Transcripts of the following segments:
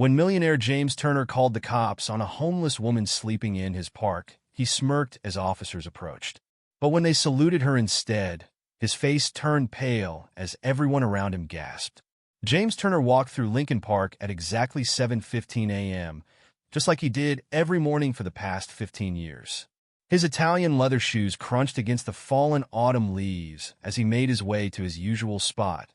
When millionaire James Turner called the cops on a homeless woman sleeping in his park, he smirked as officers approached. But when they saluted her instead, his face turned pale as everyone around him gasped. James Turner walked through Lincoln Park at exactly 7:15 a.m., just like he did every morning for the past 15 years. His Italian leather shoes crunched against the fallen autumn leaves as he made his way to his usual spot,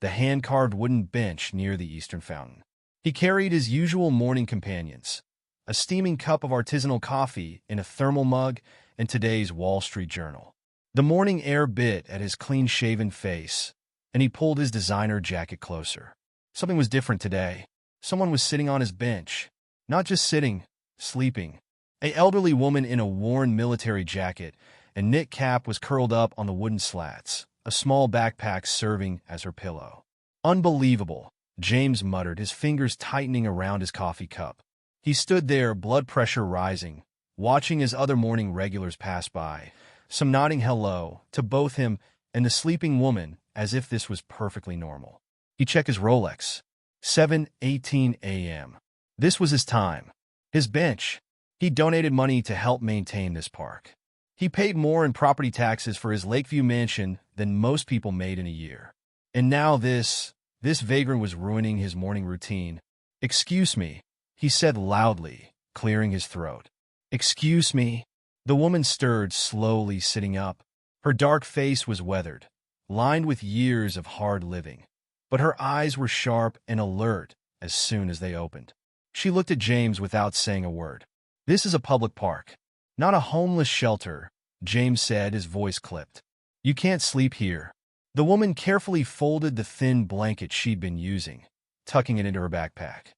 the hand-carved wooden bench near the Eastern Fountain. He carried his usual morning companions, a steaming cup of artisanal coffee in a thermal mug and today's Wall Street Journal. The morning air bit at his clean-shaven face, and he pulled his designer jacket closer. Something was different today. Someone was sitting on his bench. Not just sitting, sleeping. An elderly woman in a worn military jacket and knit cap was curled up on the wooden slats, a small backpack serving as her pillow. Unbelievable, James muttered, his fingers tightening around his coffee cup. He stood there, blood pressure rising, watching as other morning regulars passed by, some nodding hello to both him and the sleeping woman as if this was perfectly normal. He checked his Rolex. 7:18 a.m. This was his time. His bench. He donated money to help maintain this park. He paid more in property taxes for his Lakeview mansion than most people made in a year. And now this vagrant was ruining his morning routine. "Excuse me," he said loudly, clearing his throat. "Excuse me." The woman stirred slowly, sitting up. Her dark face was weathered, lined with years of hard living, but her eyes were sharp and alert as soon as they opened. She looked at James without saying a word. "This is a public park, not a homeless shelter," James said, his voice clipped. "You can't sleep here." The woman carefully folded the thin blanket she'd been using, tucking it into her backpack.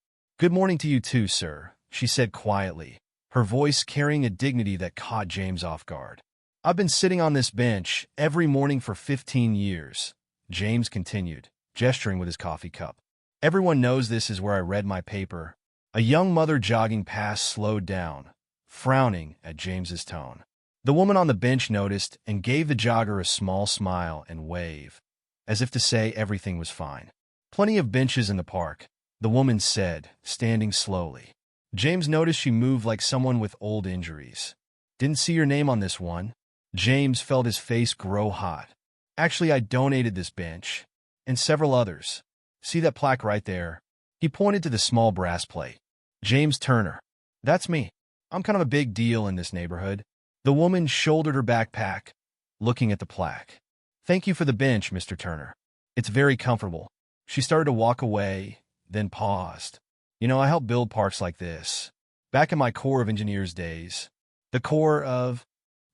"Good morning to you too, sir," she said quietly, her voice carrying a dignity that caught James off guard. "I've been sitting on this bench every morning for 15 years, James continued, gesturing with his coffee cup. "Everyone knows this is where I read my paper." A young mother jogging past slowed down, frowning at James's tone. The woman on the bench noticed and gave the jogger a small smile and wave, as if to say everything was fine. "Plenty of benches in the park," the woman said, standing slowly. James noticed she moved like someone with old injuries. "Didn't see your name on this one." James felt his face grow hot. "Actually, I donated this bench, and several others. See that plaque right there?" He pointed to the small brass plate. "James Turner. That's me. I'm kind of a big deal in this neighborhood." The woman shouldered her backpack, looking at the plaque. "Thank you for the bench, Mr. Turner. It's very comfortable." She started to walk away, then paused. "You know, I helped build parks like this, back in my Corps of Engineers days." "The Corps of—"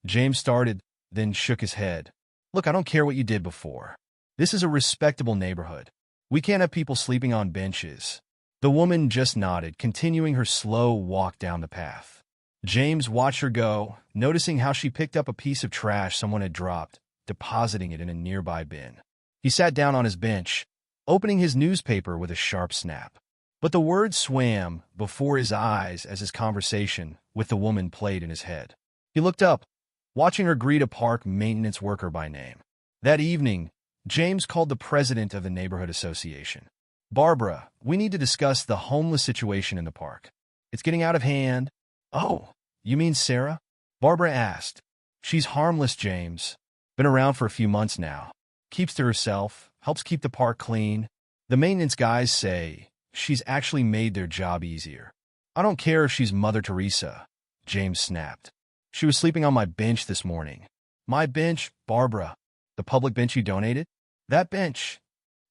James started, then shook his head. "Look, I don't care what you did before. This is a respectable neighborhood. We can't have people sleeping on benches." The woman just nodded, continuing her slow walk down the path. James watched her go, noticing how she picked up a piece of trash someone had dropped, depositing it in a nearby bin. He sat down on his bench, opening his newspaper with a sharp snap. But the words swam before his eyes as his conversation with the woman played in his head. He looked up, watching her greet a park maintenance worker by name. That evening, James called the president of the neighborhood association. "Barbara, we need to discuss the homeless situation in the park. It's getting out of hand." "Oh, you mean Sarah?" Barbara asked. "She's harmless, James. Been around for a few months now. Keeps to herself, helps keep the park clean. The maintenance guys say she's actually made their job easier." "I don't care if she's Mother Teresa," James snapped. "She was sleeping on my bench this morning." "My bench, Barbara? The public bench you donated?" "That bench."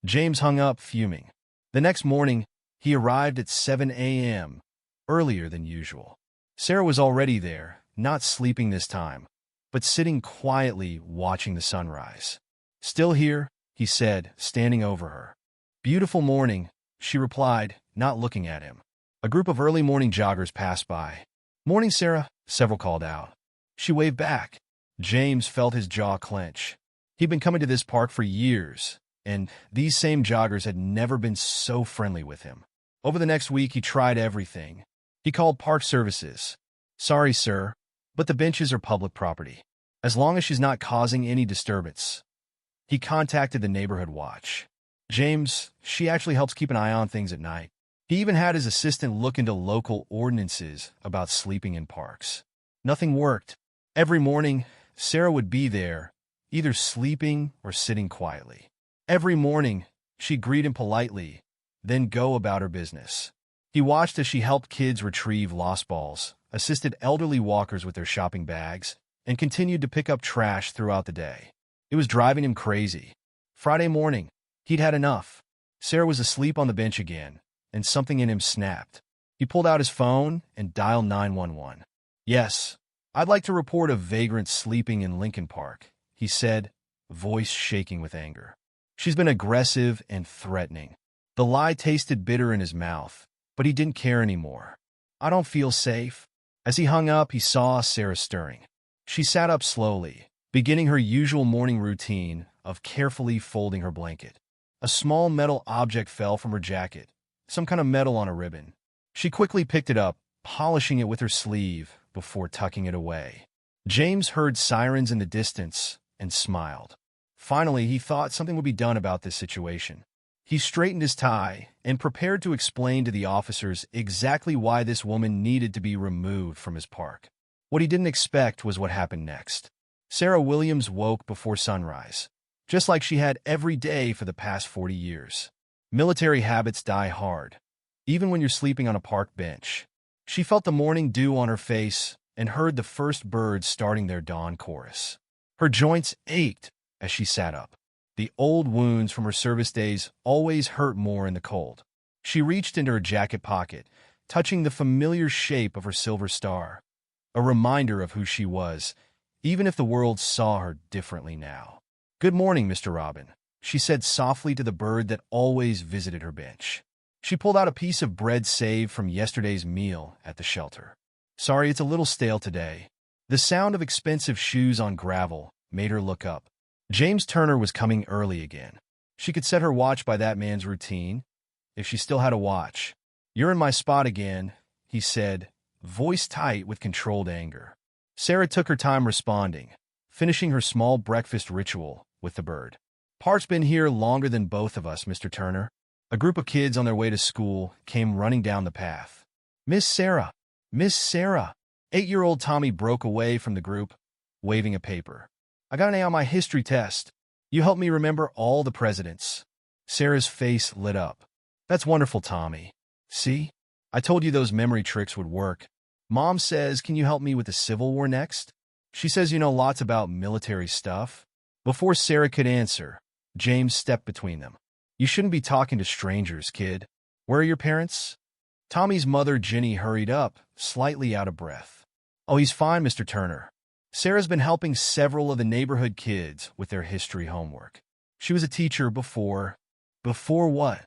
James hung up, fuming. The next morning, he arrived at 7 a.m., earlier than usual. Sarah was already there, not sleeping this time, but sitting quietly watching the sunrise. "Still here?" he said, standing over her. "Beautiful morning," she replied, not looking at him. A group of early morning joggers passed by. "Morning, Sarah," several called out. She waved back. James felt his jaw clench. He'd been coming to this park for years, and these same joggers had never been so friendly with him. Over the next week, he tried everything. He called park services. "Sorry, sir, but the benches are public property. As long as she's not causing any disturbance." He contacted the neighborhood watch. "James, she actually helps keep an eye on things at night." He even had his assistant look into local ordinances about sleeping in parks. Nothing worked. Every morning, Sarah would be there, either sleeping or sitting quietly. Every morning, she'd greet him politely, then go about her business. He watched as she helped kids retrieve lost balls, assisted elderly walkers with their shopping bags, and continued to pick up trash throughout the day. It was driving him crazy. Friday morning, he'd had enough. Sarah was asleep on the bench again, and something in him snapped. He pulled out his phone and dialed 911. "Yes, I'd like to report a vagrant sleeping in Lincoln Park," he said, voice shaking with anger. She's been aggressive and threatening. The lie tasted bitter in his mouth, but he didn't care anymore. "I don't feel safe." As he hung up, he saw Sarah stirring. She sat up slowly, beginning her usual morning routine of carefully folding her blanket. A small metal object fell from her jacket, some kind of metal on a ribbon. She quickly picked it up, polishing it with her sleeve before tucking it away. James heard sirens in the distance and smiled. Finally, he thought something would be done about this situation. He straightened his tie and prepared to explain to the officers exactly why this woman needed to be removed from his park. What he didn't expect was what happened next. Sarah Williams woke before sunrise, just like she had every day for the past 40 years. Military habits die hard, even when you're sleeping on a park bench. She felt the morning dew on her face and heard the first birds starting their dawn chorus. Her joints ached as she sat up. The old wounds from her service days always hurt more in the cold. She reached into her jacket pocket, touching the familiar shape of her silver star, a reminder of who she was, even if the world saw her differently now. "Good morning, Mr. Robin," she said softly to the bird that always visited her bench. She pulled out a piece of bread saved from yesterday's meal at the shelter. "Sorry, it's a little stale today." The sound of expensive shoes on gravel made her look up. James Turner was coming early again. She could set her watch by that man's routine, if she still had a watch. "You're in my spot again," he said, voice tight with controlled anger. Sarah took her time responding, finishing her small breakfast ritual with the bird. "Park's been here longer than both of us, Mr. Turner." A group of kids on their way to school came running down the path. "Miss Sarah! Miss Sarah!" 8-year-old Tommy broke away from the group, waving a paper. "I got an A on my history test. You helped me remember all the presidents." Sarah's face lit up. "That's wonderful, Tommy. See? I told you those memory tricks would work. Mom says, can you help me with the Civil War next? She says you know lots about military stuff." Before Sarah could answer, James stepped between them. "You shouldn't be talking to strangers, kid. Where are your parents?" Tommy's mother, Ginny, hurried up, slightly out of breath. "Oh, he's fine, Mr. Turner. Sarah's been helping several of the neighborhood kids with their history homework. She was a teacher before." "Before what?"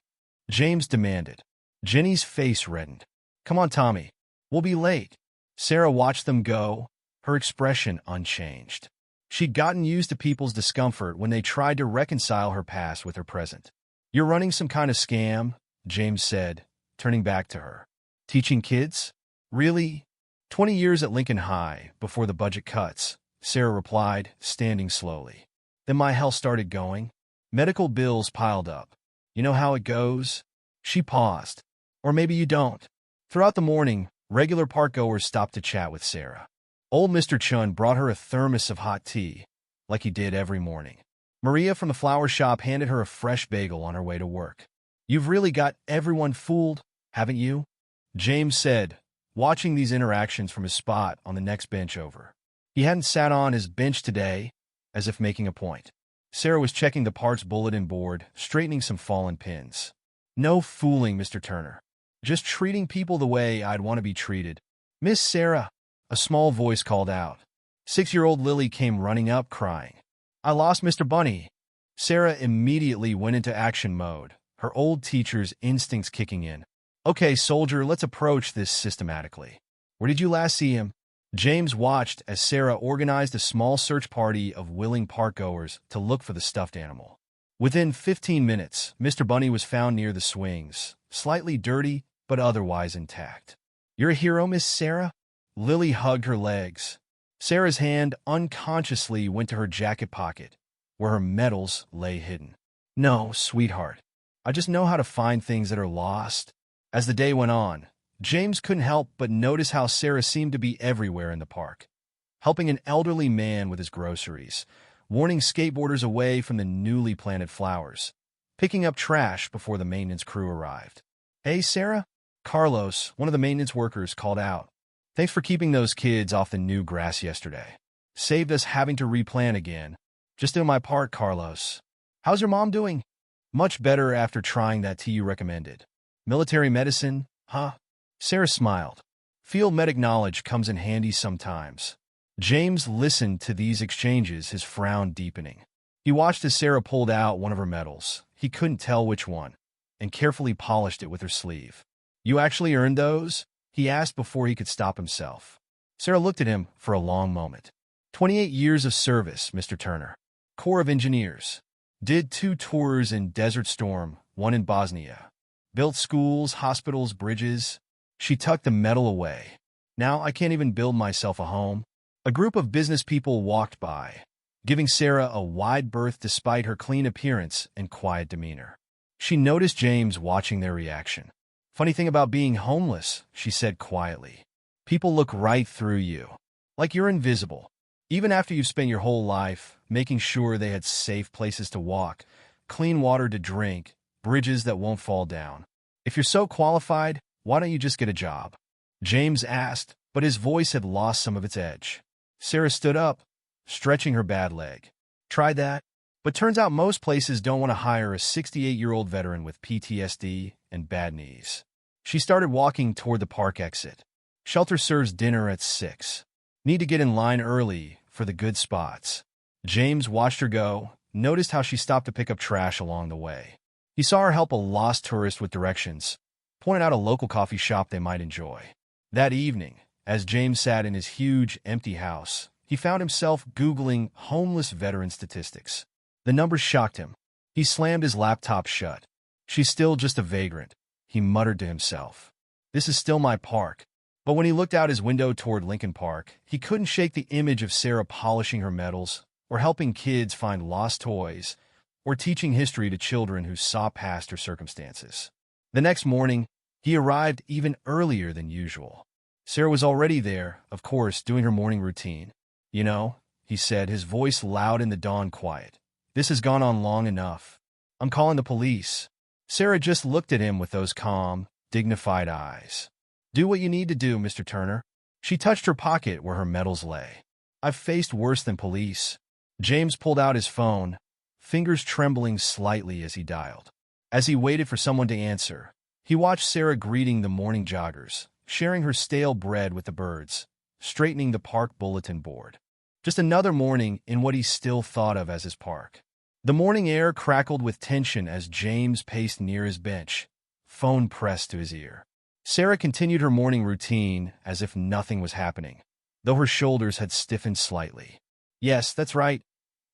James demanded. Ginny's face reddened. "Come on, Tommy. We'll be late." Sarah watched them go, her expression unchanged. She'd gotten used to people's discomfort when they tried to reconcile her past with her present. "You're running some kind of scam," James said, turning back to her. "Teaching kids? Really?" 20 years at Lincoln High before the budget cuts, Sarah replied, standing slowly. Then my health started going. Medical bills piled up. You know how it goes? She paused. Or maybe you don't. Throughout the morning, regular park-goers stopped to chat with Sarah. Old Mr. Chun brought her a thermos of hot tea, like he did every morning. Maria from the flower shop handed her a fresh bagel on her way to work. "You've really got everyone fooled, haven't you?" James said, watching these interactions from his spot on the next bench over. He hadn't sat on his bench today, as if making a point. Sarah was checking the parts bulletin board, straightening some fallen pins. "No fooling, Mr. Turner. Just treating people the way I'd want to be treated." "Miss Sarah," a small voice called out. 6-year-old Lily came running up, crying. "I lost Mr. Bunny." Sarah immediately went into action mode, her old teacher's instincts kicking in. "Okay, soldier, let's approach this systematically. Where did you last see him?" James watched as Sarah organized a small search party of willing park-goers to look for the stuffed animal. Within 15 minutes, Mr. Bunny was found near the swings, slightly dirty, but otherwise intact. "You're a hero, Miss Sarah?" Lily hugged her legs. Sarah's hand unconsciously went to her jacket pocket, where her medals lay hidden. "No, sweetheart. I just know how to find things that are lost. As the day went on, James couldn't help but notice how Sarah seemed to be everywhere in the park, helping an elderly man with his groceries, warning skateboarders away from the newly planted flowers, picking up trash before the maintenance crew arrived. "Hey, Sarah?" Carlos, one of the maintenance workers, called out. "Thanks for keeping those kids off the new grass yesterday. Saved us having to replant again. Just doing my part, Carlos. How's your mom doing?" "Much better after trying that tea you recommended." "Military medicine, huh?" Sarah smiled. "Field medic knowledge comes in handy sometimes." James listened to these exchanges, his frown deepening. He watched as Sarah pulled out one of her medals. He couldn't tell which one, and carefully polished it with her sleeve. "You actually earned those?" he asked before he could stop himself. Sarah looked at him for a long moment. 28 years of service, Mr. Turner. Corps of Engineers. Did 2 tours in Desert Storm, 1 in Bosnia. Built schools, hospitals, bridges. She tucked the medal away. "Now I can't even build myself a home." A group of business people walked by, giving Sarah a wide berth despite her clean appearance and quiet demeanor. She noticed James watching their reaction. "Funny thing about being homeless," she said quietly. "People look right through you, like you're invisible. Even after you've spent your whole life making sure they had safe places to walk, clean water to drink, bridges that won't fall down. If you're so qualified, why don't you just get a job?" James asked, but his voice had lost some of its edge. Sarah stood up, stretching her bad leg. "Tried that, but turns out most places don't want to hire a 68-year-old veteran with PTSD and bad knees." She started walking toward the park exit. "Shelter serves dinner at 6. Need to get in line early for the good spots." James watched her go, noticed how she stopped to pick up trash along the way. He saw her help a lost tourist with directions, pointed out a local coffee shop they might enjoy. That evening, as James sat in his huge, empty house, he found himself Googling homeless veteran statistics. The numbers shocked him. He slammed his laptop shut. "She's still just a vagrant," he muttered to himself. "This is still my park." But when he looked out his window toward Lincoln Park, he couldn't shake the image of Sarah polishing her medals, or helping kids find lost toys, or teaching history to children who saw past her circumstances. The next morning, he arrived even earlier than usual. Sarah was already there, of course, doing her morning routine. "You know," he said, his voice loud in the dawn quiet, "this has gone on long enough. I'm calling the police." Sarah just looked at him with those calm, dignified eyes. "Do what you need to do, Mr. Turner." She touched her pocket where her medals lay. "I've faced worse than police." James pulled out his phone, fingers trembling slightly as he dialed. As he waited for someone to answer, he watched Sarah greeting the morning joggers, sharing her stale bread with the birds, straightening the park bulletin board. Just another morning in what he still thought of as his park. The morning air crackled with tension as James paced near his bench, phone pressed to his ear. Sarah continued her morning routine as if nothing was happening, though her shoulders had stiffened slightly. "Yes, that's right.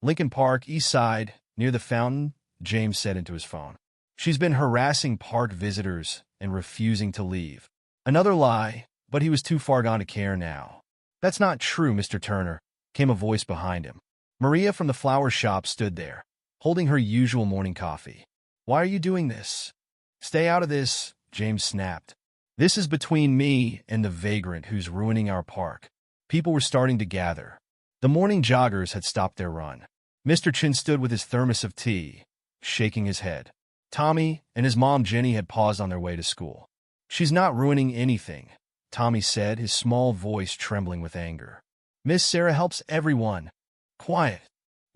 Lincoln Park, East Side, near the fountain," James said into his phone. "She's been harassing park visitors and refusing to leave." Another lie, but he was too far gone to care now. "That's not true, Mr. Turner," came a voice behind him. Maria from the flower shop stood there, holding her usual morning coffee. "Why are you doing this?" "Stay out of this," James snapped. "This is between me and the vagrant who's ruining our park." People were starting to gather. The morning joggers had stopped their run. Mr. Chin stood with his thermos of tea, shaking his head. Tommy and his mom Jenny had paused on their way to school. "She's not ruining anything," Tommy said, his small voice trembling with anger. "Miss Sarah helps everyone." "Quiet,"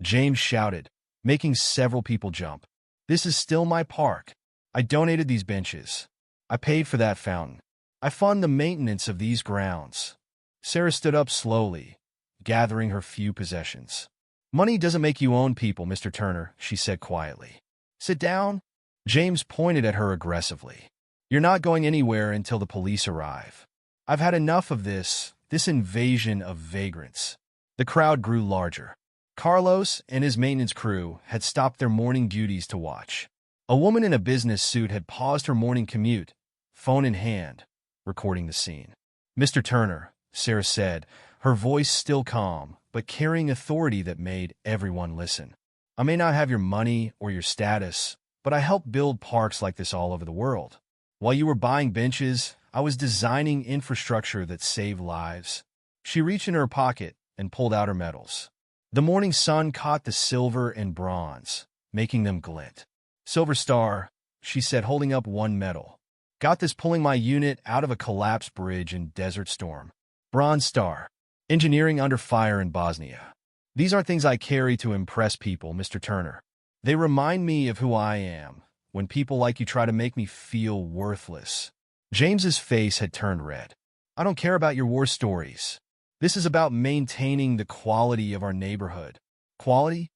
James shouted, making several people jump. "This is still my park. I donated these benches. I paid for that fountain. I fund the maintenance of these grounds." Sarah stood up slowly, gathering her few possessions. "Money doesn't make you own people, Mr. Turner," she said quietly. "Sit down." James pointed at her aggressively. "You're not going anywhere until the police arrive. I've had enough of this invasion of vagrants." The crowd grew larger. Carlos and his maintenance crew had stopped their morning duties to watch. A woman in a business suit had paused her morning commute, phone in hand, recording the scene. "Mr. Turner," Sarah said, her voice still calm, but carrying authority that made everyone listen. "I may not have your money or your status, but I help build parks like this all over the world. While you were buying benches, I was designing infrastructure that saved lives. She reached in her pocket and pulled out her medals. The morning sun caught the silver and bronze, making them glint. Silver Star, she said, holding up one medal. Got this pulling my unit out of a collapsed bridge in Desert Storm. Bronze Star, engineering under fire in Bosnia. These aren't things I carry to impress people, Mr. Turner. They remind me of who I am, when people like you try to make me feel worthless. James's face had turned red. I don't care about your war stories. This is about maintaining the quality of our neighborhood. Quality?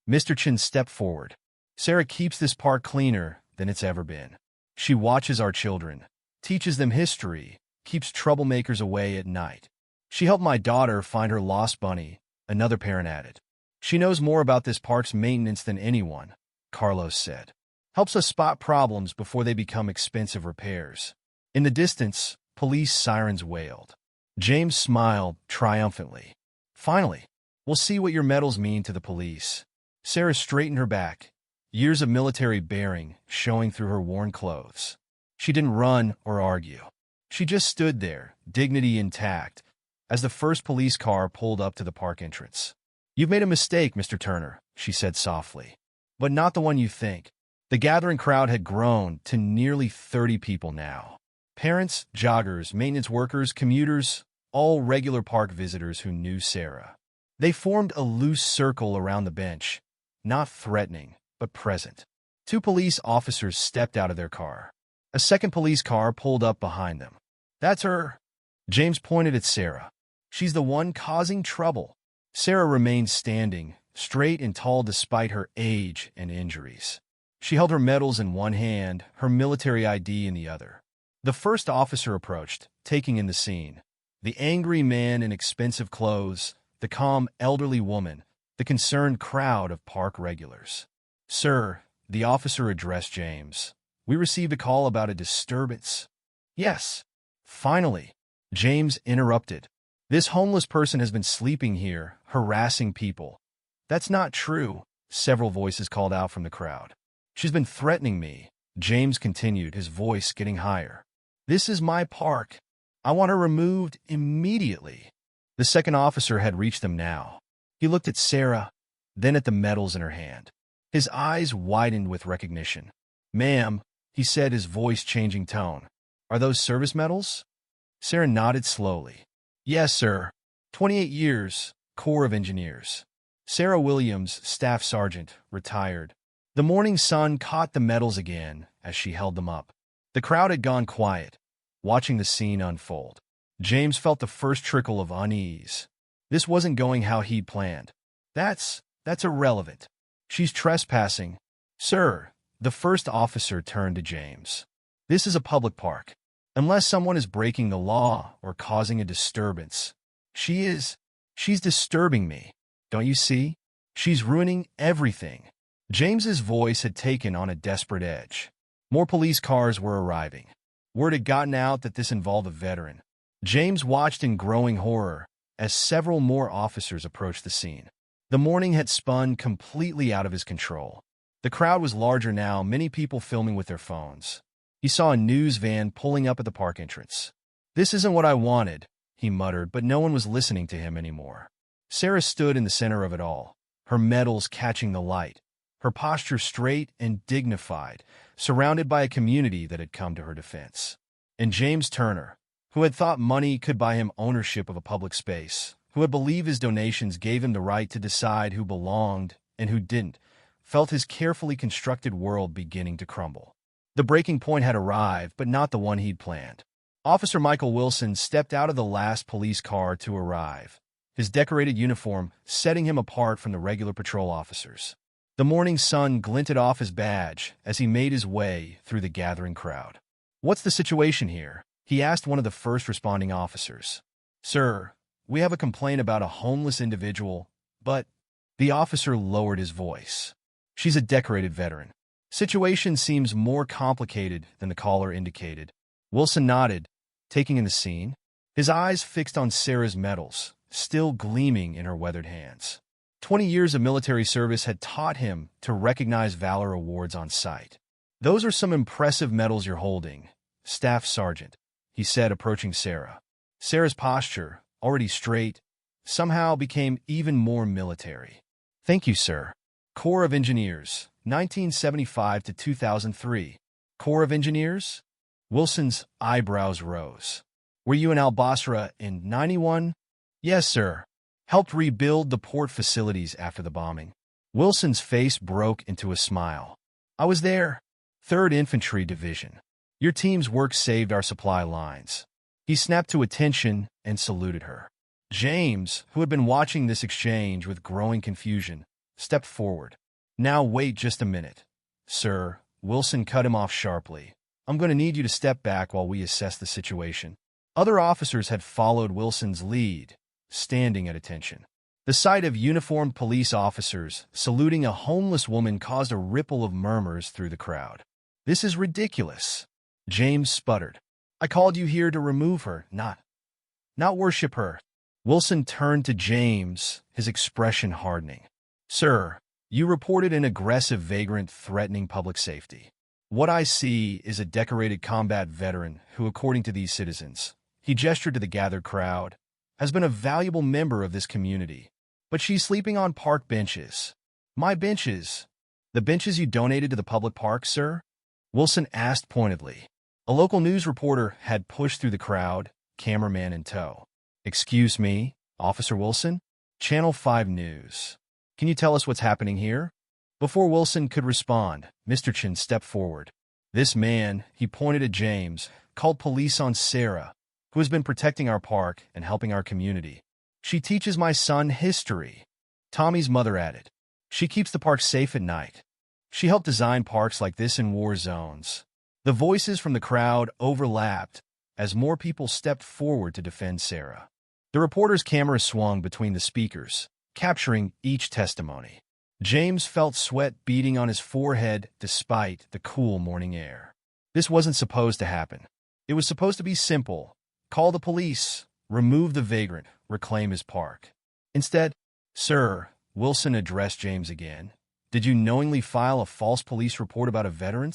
Mr. Chin stepped forward. Sarah keeps this park cleaner than it's ever been. She watches our children, teaches them history, keeps troublemakers away at night. She helped my daughter find her lost bunny, another parent added. She knows more about this park's maintenance than anyone, Carlos said. Helps us spot problems before they become expensive repairs. In the distance, police sirens wailed. James smiled triumphantly. Finally, we'll see what your medals mean to the police. Sarah straightened her back, years of military bearing showing through her worn clothes. She didn't run or argue. She just stood there, dignity intact, as the first police car pulled up to the park entrance. You've made a mistake, Mr. Turner, she said softly. But not the one you think. The gathering crowd had grown to nearly 30 people now. Parents, joggers, maintenance workers, commuters, all regular park visitors who knew Sarah. They formed a loose circle around the bench, not threatening, but present. 2 police officers stepped out of their car. A second police car pulled up behind them. That's her. James pointed at Sarah. She's the one causing trouble. Sarah remained standing, straight and tall despite her age and injuries. She held her medals in one hand, her military ID in the other. The first officer approached, taking in the scene. The angry man in expensive clothes, the calm elderly woman, the concerned crowd of park regulars. Sir, the officer addressed James. We received a call about a disturbance. Yes. Finally, James interrupted. This homeless person has been sleeping here, harassing people. That's not true, several voices called out from the crowd. She's been threatening me, James continued, his voice getting higher. This is my park. I want her removed immediately. The second officer had reached them now. He looked at Sarah, then at the medals in her hand. His eyes widened with recognition. Ma'am, he said, his voice changing tone. Are those service medals? Sarah nodded slowly. Yes, sir. 28 years, Corps of Engineers. Sarah Williams, Staff Sergeant, retired. The morning sun caught the medals again as she held them up. The crowd had gone quiet, watching the scene unfold. James felt the first trickle of unease. This wasn't going how he'd planned. That's irrelevant. She's trespassing. Sir, the first officer turned to James. This is a public park. Unless someone is breaking the law or causing a disturbance, she's disturbing me. Don't you see? She's ruining everything. James's voice had taken on a desperate edge. More police cars were arriving. Word had gotten out that this involved a veteran. James watched in growing horror as several more officers approached the scene. The morning had spun completely out of his control. The crowd was larger now, many people filming with their phones. He saw a news van pulling up at the park entrance. This isn't what I wanted, he muttered, but no one was listening to him anymore. Sarah stood in the center of it all, her medals catching the light, her posture straight and dignified, surrounded by a community that had come to her defense. And James Turner, who had thought money could buy him ownership of a public space, who had believed his donations gave him the right to decide who belonged and who didn't, felt his carefully constructed world beginning to crumble. The breaking point had arrived, but not the one he'd planned. Officer Michael Wilson stepped out of the last police car to arrive, his decorated uniform setting him apart from the regular patrol officers. The morning sun glinted off his badge as he made his way through the gathering crowd. What's the situation here? He asked one of the first responding officers. Sir, we have a complaint about a homeless individual, but the officer lowered his voice. She's a decorated veteran. Situation seems more complicated than the caller indicated. Wilson nodded, taking in the scene, his eyes fixed on Sarah's medals, still gleaming in her weathered hands. 20 years of military service had taught him to recognize valor awards on sight. Those are some impressive medals you're holding, Staff Sergeant, he said, approaching Sarah. Sarah's posture, already straight, somehow became even more military. Thank you, sir. Corps of Engineers, 1975 to 2003. Corps of Engineers? Wilson's eyebrows rose. Were you in Al-Basra in 91? Yes, sir. Helped rebuild the port facilities after the bombing. Wilson's face broke into a smile. I was there. 3rd Infantry Division. Your team's work saved our supply lines. He snapped to attention and saluted her. James, who had been watching this exchange with growing confusion, stepped forward. Now wait just a minute. Sir, Wilson cut him off sharply. I'm going to need you to step back while we assess the situation. Other officers had followed Wilson's lead, standing at attention. The sight of uniformed police officers saluting a homeless woman caused a ripple of murmurs through the crowd. This is ridiculous, James sputtered. I called you here to remove her, not worship her. Wilson turned to James, his expression hardening. Sir, you reported an aggressive vagrant threatening public safety. What I see is a decorated combat veteran who, according to these citizens, he gestured to the gathered crowd, has been a valuable member of this community. But she's sleeping on park benches. My benches. The benches you donated to the public park, sir? Wilson asked pointedly. A local news reporter had pushed through the crowd, cameraman in tow. Excuse me, Officer Wilson? Channel 5 News. Can you tell us what's happening here? Before Wilson could respond, Mr. Chin stepped forward. This man, he pointed at James, called police on Sarah, who has been protecting our park and helping our community. She teaches my son history. Tommy's mother added. She keeps the park safe at night. She helped design parks like this in war zones. The voices from the crowd overlapped as more people stepped forward to defend Sarah. The reporter's camera swung between the speakers, capturing each testimony. James felt sweat beading on his forehead despite the cool morning air. This wasn't supposed to happen. It was supposed to be simple. Call the police, remove the vagrant, reclaim his park. Instead, sir, Wilson addressed James again. Did you knowingly file a false police report about a veteran?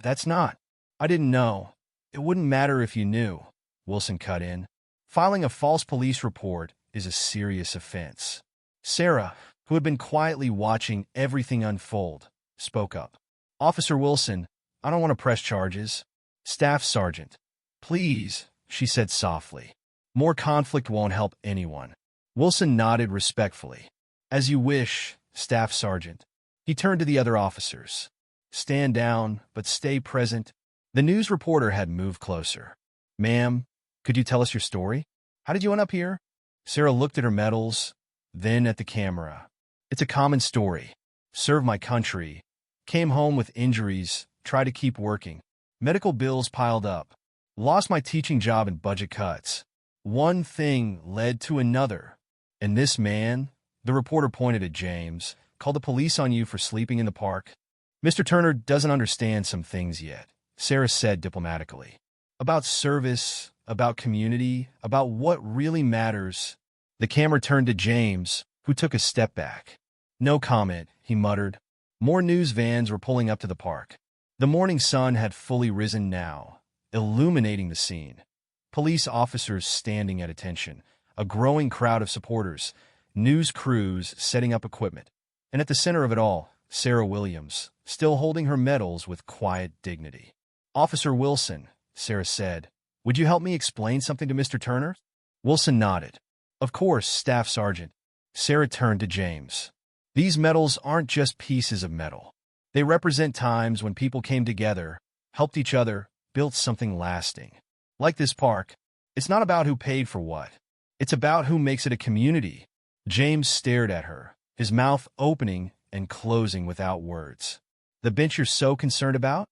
That's not. I didn't know. It wouldn't matter if you knew, Wilson cut in. Filing a false police report is a serious offense. Sarah, who had been quietly watching everything unfold, spoke up. Officer Wilson, I don't want to press charges. Staff Sergeant. Please, she said softly. More conflict won't help anyone. Wilson nodded respectfully. As you wish, Staff Sergeant. He turned to the other officers. Stand down, but stay present. The news reporter had moved closer. Ma'am, could you tell us your story? How did you end up here? Sarah looked at her medals, then at the camera. It's a common story. Served my country. Came home with injuries, tried to keep working. Medical bills piled up. Lost my teaching job and budget cuts. One thing led to another. And this man, the reporter pointed at James, called the police on you for sleeping in the park. Mr. Turner doesn't understand some things yet, Sarah said diplomatically. About service, about community, about what really matters. The camera turned to James, who took a step back. No comment, he muttered. More news vans were pulling up to the park. The morning sun had fully risen now, illuminating the scene. Police officers standing at attention, a growing crowd of supporters, news crews setting up equipment. And at the center of it all, Sarah Williams, still holding her medals with quiet dignity. Officer Wilson, Sarah said, would you help me explain something to Mr. Turner? Wilson nodded. Of course, Staff Sergeant. Sarah turned to James. These medals aren't just pieces of metal. They represent times when people came together, helped each other, built something lasting. Like this park, it's not about who paid for what. It's about who makes it a community. James stared at her, his mouth opening and closing without words. The bench you're so concerned about?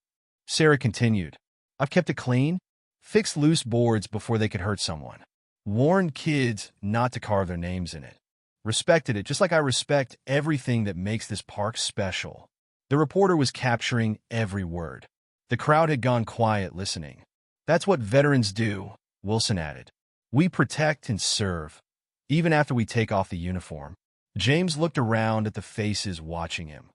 Sarah continued. I've kept it clean, fixed loose boards before they could hurt someone, warned kids not to carve their names in it, respected it just like I respect everything that makes this park special. The reporter was capturing every word. The crowd had gone quiet listening. That's what veterans do, Wilson added. We protect and serve, even after we take off the uniform. James looked around at the faces watching him.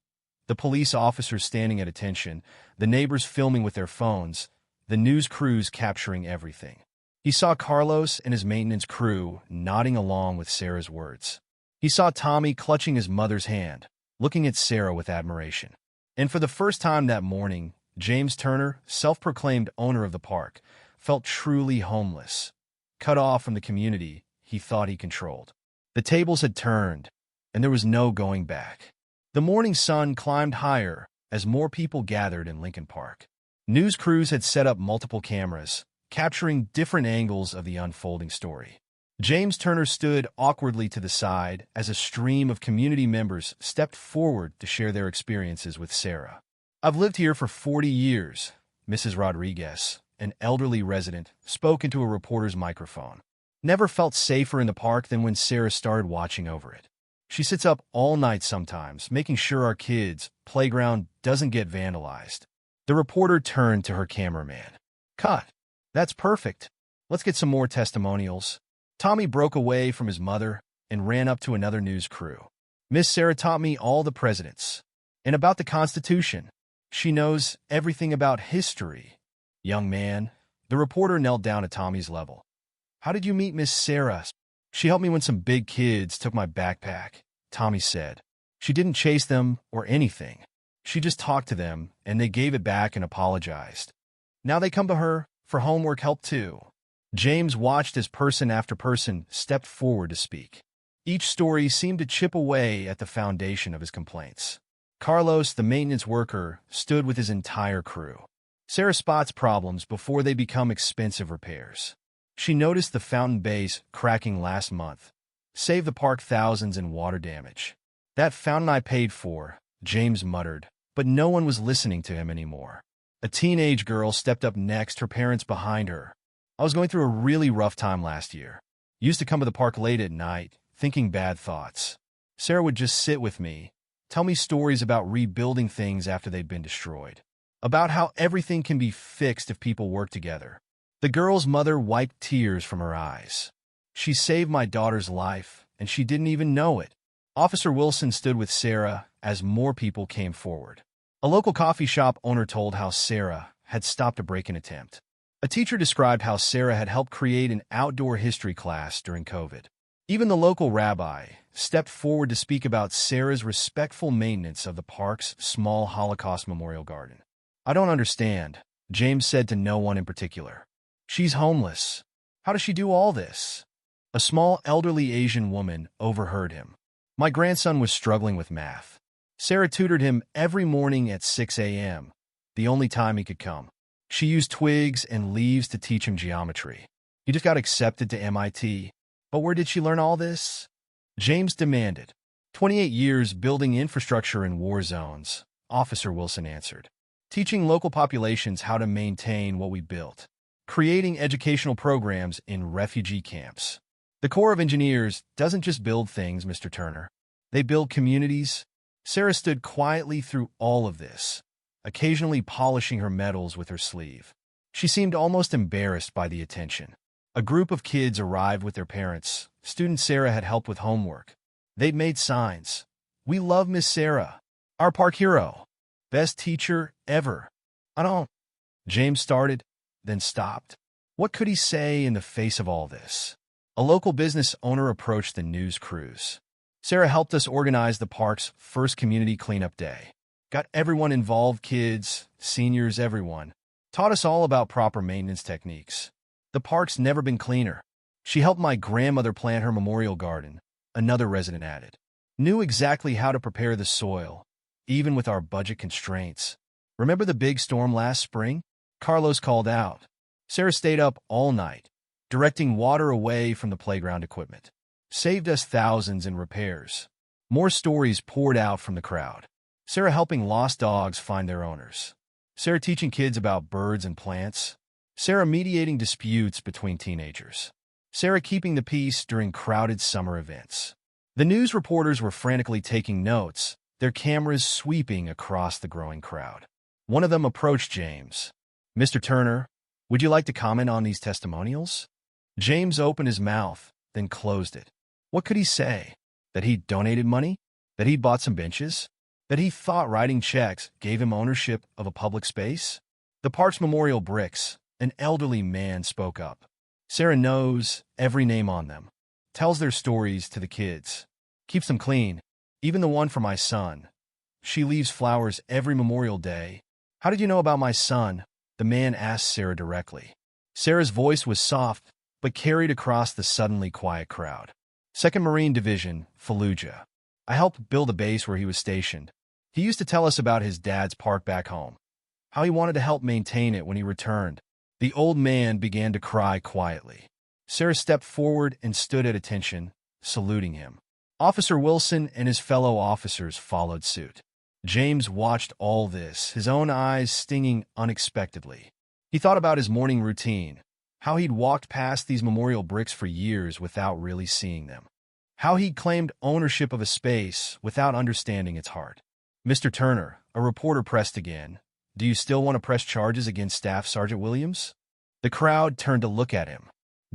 The police officers standing at attention, the neighbors filming with their phones, the news crews capturing everything. He saw Carlos and his maintenance crew nodding along with Sarah's words. He saw Tommy clutching his mother's hand, looking at Sarah with admiration. And for the first time that morning, James Turner, self-proclaimed owner of the park, felt truly homeless, cut off from the community he thought he controlled. The tables had turned, and there was no going back. The morning sun climbed higher as more people gathered in Lincoln Park. News crews had set up multiple cameras, capturing different angles of the unfolding story. James Turner stood awkwardly to the side as a stream of community members stepped forward to share their experiences with Sarah. "I've lived here for 40 years," Mrs. Rodriguez, an elderly resident, spoke into a reporter's microphone. "Never felt safer in the park than when Sarah started watching over it. She sits up all night sometimes, making sure our kids' playground doesn't get vandalized." The reporter turned to her cameraman. "Cut. That's perfect. Let's get some more testimonials." Tommy broke away from his mother and ran up to another news crew. "Miss Sarah taught me all the presidents. And about the Constitution. She knows everything about history." "Young man," the reporter knelt down at Tommy's level. "How did you meet Miss Sarah?" "She helped me when some big kids took my backpack," Tommy said. "She didn't chase them or anything. She just talked to them, and they gave it back and apologized. Now they come to her for homework help too." James watched as person after person stepped forward to speak. Each story seemed to chip away at the foundation of his complaints. Carlos, the maintenance worker, stood with his entire crew. Sarah spots problems before they become expensive repairs. She noticed the fountain base cracking last month, saved the park thousands in water damage. "That fountain I paid for," James muttered, but no one was listening to him anymore. A teenage girl stepped up next, her parents behind her. "I was going through a really rough time last year. Used to come to the park late at night, thinking bad thoughts. Sarah would just sit with me, tell me stories about rebuilding things after they'd been destroyed, about how everything can be fixed if people work together." The girl's mother wiped tears from her eyes. "She saved my daughter's life, and she didn't even know it." Officer Wilson stood with Sarah as more people came forward. A local coffee shop owner told how Sarah had stopped a break-in attempt. A teacher described how Sarah had helped create an outdoor history class during COVID. Even the local rabbi stepped forward to speak about Sarah's respectful maintenance of the park's small Holocaust memorial garden. "I don't understand," James said to no one in particular. "She's homeless. How does she do all this?" A small elderly Asian woman overheard him. "My grandson was struggling with math. Sarah tutored him every morning at 6 a.m., the only time he could come. She used twigs and leaves to teach him geometry. He just got accepted to MIT. But where did she learn all this?" James demanded. 28 years building infrastructure in war zones," Officer Wilson answered. "Teaching local populations how to maintain what we built. Creating educational programs in refugee camps. The Corps of Engineers doesn't just build things, Mr. Turner. They build communities." Sarah stood quietly through all of this, occasionally polishing her medals with her sleeve. She seemed almost embarrassed by the attention. A group of kids arrived with their parents. Student Sarah had helped with homework. They'd made signs. "We love Miss Sarah. Our park hero. Best teacher ever." "I don't—" James started, then stopped. What could he say in the face of all this? A local business owner approached the news crews. "Sarah helped us organize the park's first community cleanup day. Got everyone involved, kids, seniors, everyone. Taught us all about proper maintenance techniques. The park's never been cleaner. She helped my grandmother plant her memorial garden," another resident added. "Knew exactly how to prepare the soil, even with our budget constraints. Remember the big storm last spring?" Carlos called out. "Sarah stayed up all night, directing water away from the playground equipment. Saved us thousands in repairs." More stories poured out from the crowd. Sarah helping lost dogs find their owners. Sarah teaching kids about birds and plants. Sarah mediating disputes between teenagers. Sarah keeping the peace during crowded summer events. The news reporters were frantically taking notes, their cameras sweeping across the growing crowd. One of them approached James. "Mr. Turner, would you like to comment on these testimonials?" James opened his mouth, then closed it. What could he say? That he'd donated money? That he'd bought some benches? That he thought writing checks gave him ownership of a public space? The park's memorial bricks, an elderly man spoke up. Sarah knows every name on them, tells their stories to the kids, keeps them clean, even the one for my son. She leaves flowers every Memorial Day. How did you know about my son? The man asked Sarah directly. Sarah's voice was soft, but carried across the suddenly quiet crowd. 2nd Marine Division, Fallujah. I helped build a base where he was stationed. He used to tell us about his dad's park back home, how he wanted to help maintain it when he returned. The old man began to cry quietly. Sarah stepped forward and stood at attention, saluting him. Officer Wilson and his fellow officers followed suit. James watched all this, his own eyes stinging unexpectedly. He thought about his morning routine, how he'd walked past these memorial bricks for years without really seeing them, how he'd claimed ownership of a space without understanding its heart. Mr. Turner, a reporter pressed again, do you still want to press charges against Staff Sergeant Williams? The crowd turned to look at him.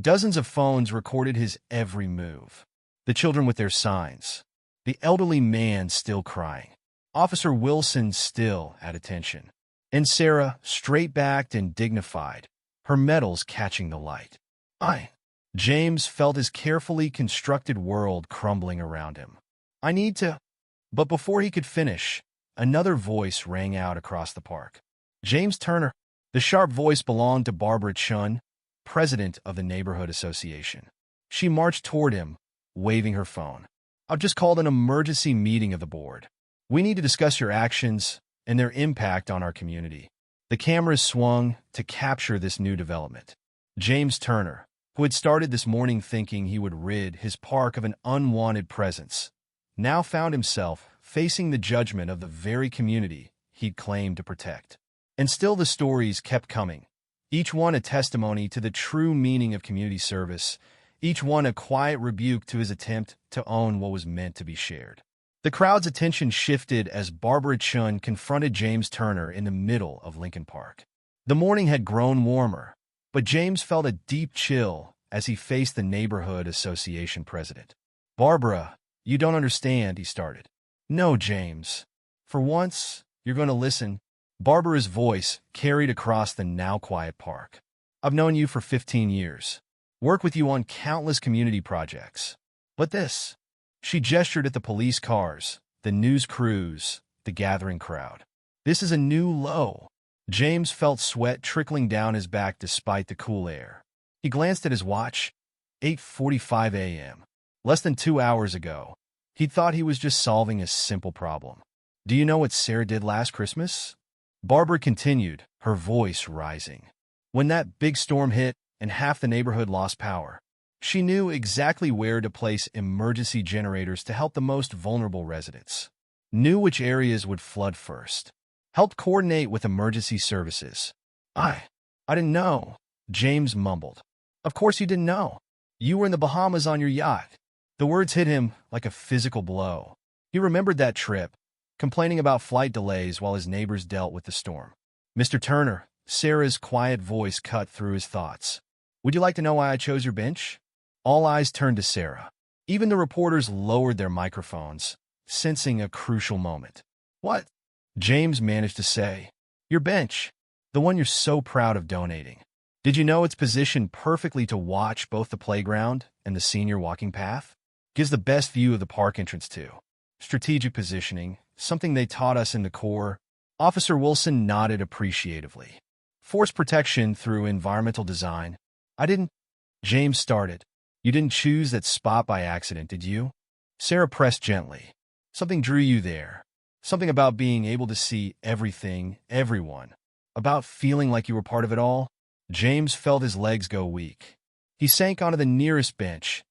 Dozens of phones recorded his every move. The children with their signs. The elderly man still crying. Officer Wilson still at attention. And Sarah, straight-backed and dignified, her medals catching the light. James felt his carefully constructed world crumbling around him. I need to... But before he could finish, another voice rang out across the park. James Turner. The sharp voice belonged to Barbara Chun, president of the Neighborhood Association. She marched toward him, waving her phone. I've just called an emergency meeting of the board. We need to discuss your actions and their impact on our community. The cameras swung to capture this new development. James Turner, who had started this morning thinking he would rid his park of an unwanted presence, now found himself facing the judgment of the very community he'd claimed to protect. And still the stories kept coming, each one a testimony to the true meaning of community service, each one a quiet rebuke to his attempt to own what was meant to be shared. The crowd's attention shifted as Barbara Chun confronted James Turner in the middle of Lincoln Park. The morning had grown warmer, but James felt a deep chill as he faced the Neighborhood Association president. Barbara, you don't understand, he started. No, James. For once, you're going to listen. Barbara's voice carried across the now quiet park. I've known you for 15 years. Worked with you on countless community projects. But this... She gestured at the police cars, the news crews, the gathering crowd. This is a new low. James felt sweat trickling down his back despite the cool air. He glanced at his watch. 8:45 a.m. Less than 2 hours ago. He'd thought he was just solving a simple problem. Do you know what Sarah did last Christmas? Barbara continued, her voice rising. When that big storm hit and half the neighborhood lost power, she knew exactly where to place emergency generators to help the most vulnerable residents. Knew which areas would flood first. Helped coordinate with emergency services. I didn't know, James mumbled. Of course you didn't know. You were in the Bahamas on your yacht. The words hit him like a physical blow. He remembered that trip, complaining about flight delays while his neighbors dealt with the storm. Mr. Turner, Sarah's quiet voice cut through his thoughts. Would you like to know why I chose your bench? All eyes turned to Sarah. Even the reporters lowered their microphones, sensing a crucial moment. What? James managed to say. Your bench. The one you're so proud of donating. Did you know it's positioned perfectly to watch both the playground and the senior walking path? Gives the best view of the park entrance too. Strategic positioning, something they taught us in the Corps. Officer Wilson nodded appreciatively. Force protection through environmental design. I didn't... James started. You didn't choose that spot by accident, did you? Sarah pressed gently. Something drew you there. Something about being able to see everything, everyone. About feeling like you were part of it all. James felt his legs go weak. He sank onto the nearest bench.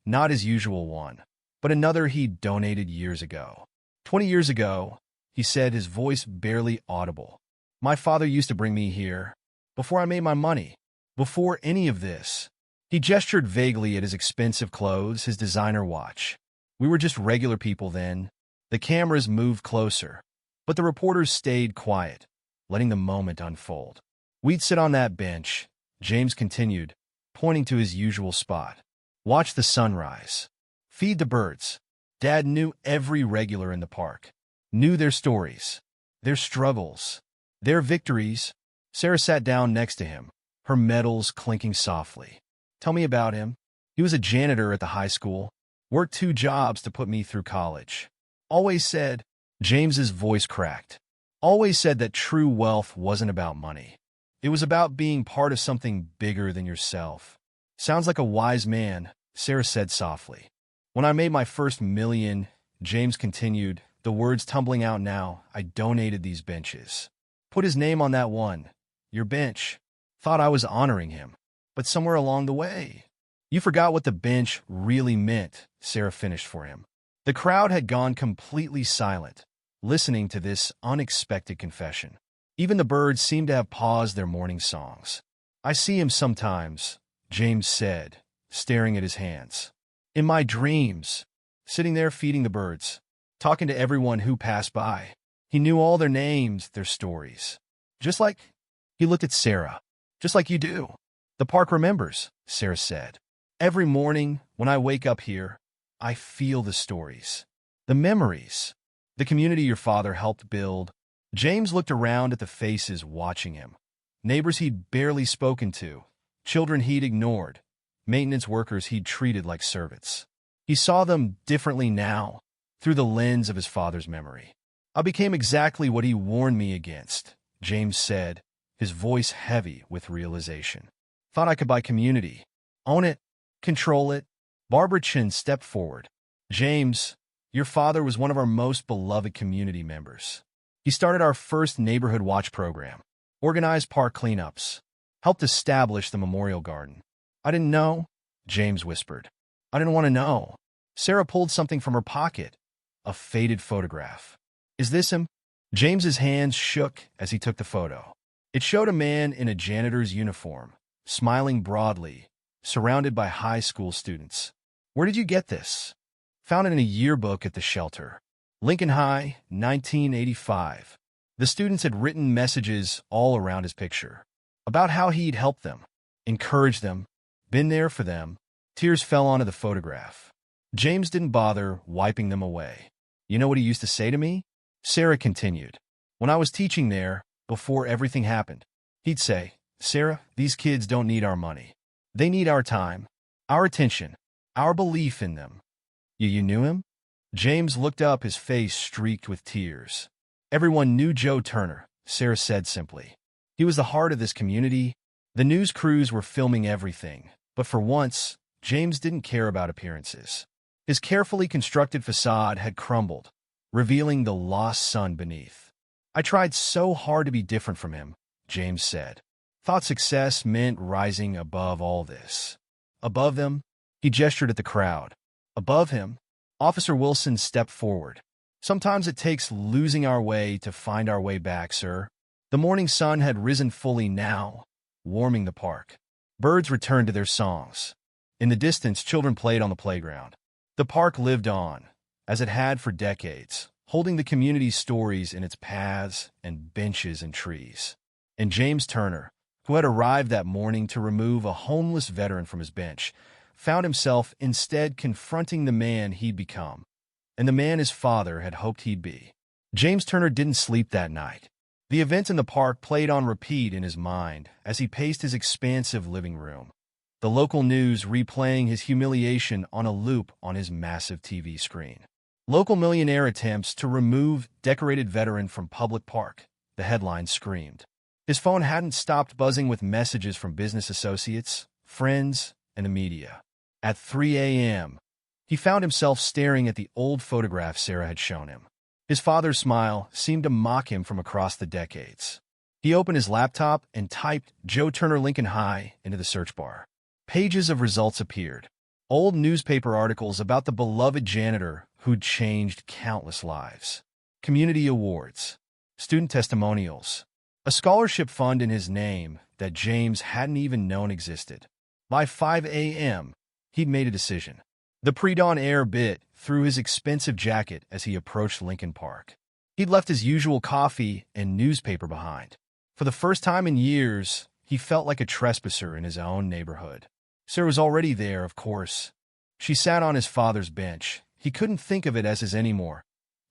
Not his usual one, but another he'd donated years ago. 20 years ago, he said, his voice barely audible. My father used to bring me here. Before I made my money. Before any of this. He gestured vaguely at his expensive clothes, his designer watch. We were just regular people then. The cameras moved closer, but the reporters stayed quiet, letting the moment unfold. We'd sit on that bench, James continued, pointing to his usual spot. Watch the sunrise. Feed the birds. Dad knew every regular in the park. Knew their stories, their struggles, their victories. Sarah sat down next to him, her medals clinking softly. Tell me about him. He was a janitor at the high school, worked 2 jobs to put me through college. Always said, James's voice cracked. Always said that true wealth wasn't about money. It was about being part of something bigger than yourself. Sounds like a wise man, Sarah said softly. When I made my first million, James continued, the words tumbling out now, I donated these benches. Put his name on that one. Your bench. Thought I was honoring him. But somewhere along the way, you forgot what the bench really meant, Sarah finished for him. The crowd had gone completely silent, listening to this unexpected confession. Even the birds seemed to have paused their morning songs. I see him sometimes, James said, staring at his hands. In my dreams, sitting there feeding the birds, talking to everyone who passed by. He knew all their names, their stories. Just like, he looked at Sarah, just like you do. The park remembers, Sarah said. Every morning when I wake up here, I feel the stories, the memories, the community your father helped build. James looked around at the faces watching him. Neighbors he'd barely spoken to, children he'd ignored, maintenance workers he'd treated like servants. He saw them differently now, through the lens of his father's memory. I became exactly what he warned me against, James said, his voice heavy with realization. Thought I could buy community, own it, control it. Barbara Chin stepped forward. James, your father was one of our most beloved community members. He started our first neighborhood watch program, organized park cleanups, helped establish the memorial garden. I didn't know, James whispered. I didn't want to know. Sarah pulled something from her pocket, a faded photograph. Is this him? James's hands shook as he took the photo. It showed a man in a janitor's uniform, smiling broadly, surrounded by high school students. Where did you get this? Found it in a yearbook at the shelter. Lincoln High, 1985. The students had written messages all around his picture about how he'd helped them, encouraged them, been there for them. Tears fell onto the photograph. James didn't bother wiping them away. You know what he used to say to me? Sarah continued. When I was teaching there, before everything happened, he'd say, Sarah, these kids don't need our money. They need our time, our attention, our belief in them. You knew him? James looked up, his face streaked with tears. Everyone knew Joe Turner, Sarah said simply. He was the heart of this community. The news crews were filming everything, but for once, James didn't care about appearances. His carefully constructed facade had crumbled, revealing the lost son beneath. I tried so hard to be different from him, James said. Thought success meant rising above all this. Above them, he gestured at the crowd. Above him, Officer Wilson stepped forward. Sometimes it takes losing our way to find our way back, sir. The morning sun had risen fully now, warming the park. Birds returned to their songs. In the distance, children played on the playground. The park lived on, as it had for decades, holding the community's stories in its paths and benches and trees. And James Turner, who had arrived that morning to remove a homeless veteran from his bench, found himself instead confronting the man he'd become, and the man his father had hoped he'd be. James Turner didn't sleep that night. The event in the park played on repeat in his mind as he paced his expansive living room, the local news replaying his humiliation on a loop on his massive TV screen. Local millionaire attempts to remove decorated veteran from public park, the headline screamed. His phone hadn't stopped buzzing with messages from business associates, friends, and the media. At 3 a.m., he found himself staring at the old photograph Sarah had shown him. His father's smile seemed to mock him from across the decades. He opened his laptop and typed Joe Turner Lincoln High into the search bar. Pages of results appeared. Old newspaper articles about the beloved janitor who'd changed countless lives. Community awards. Student testimonials. A scholarship fund in his name that James hadn't even known existed. By 5 a.m., he'd made a decision. The pre-dawn air bit through his expensive jacket as he approached Lincoln Park. He'd left his usual coffee and newspaper behind. For the first time in years, he felt like a trespasser in his own neighborhood. Sarah was already there, of course. She sat on his father's bench. He couldn't think of it as his anymore,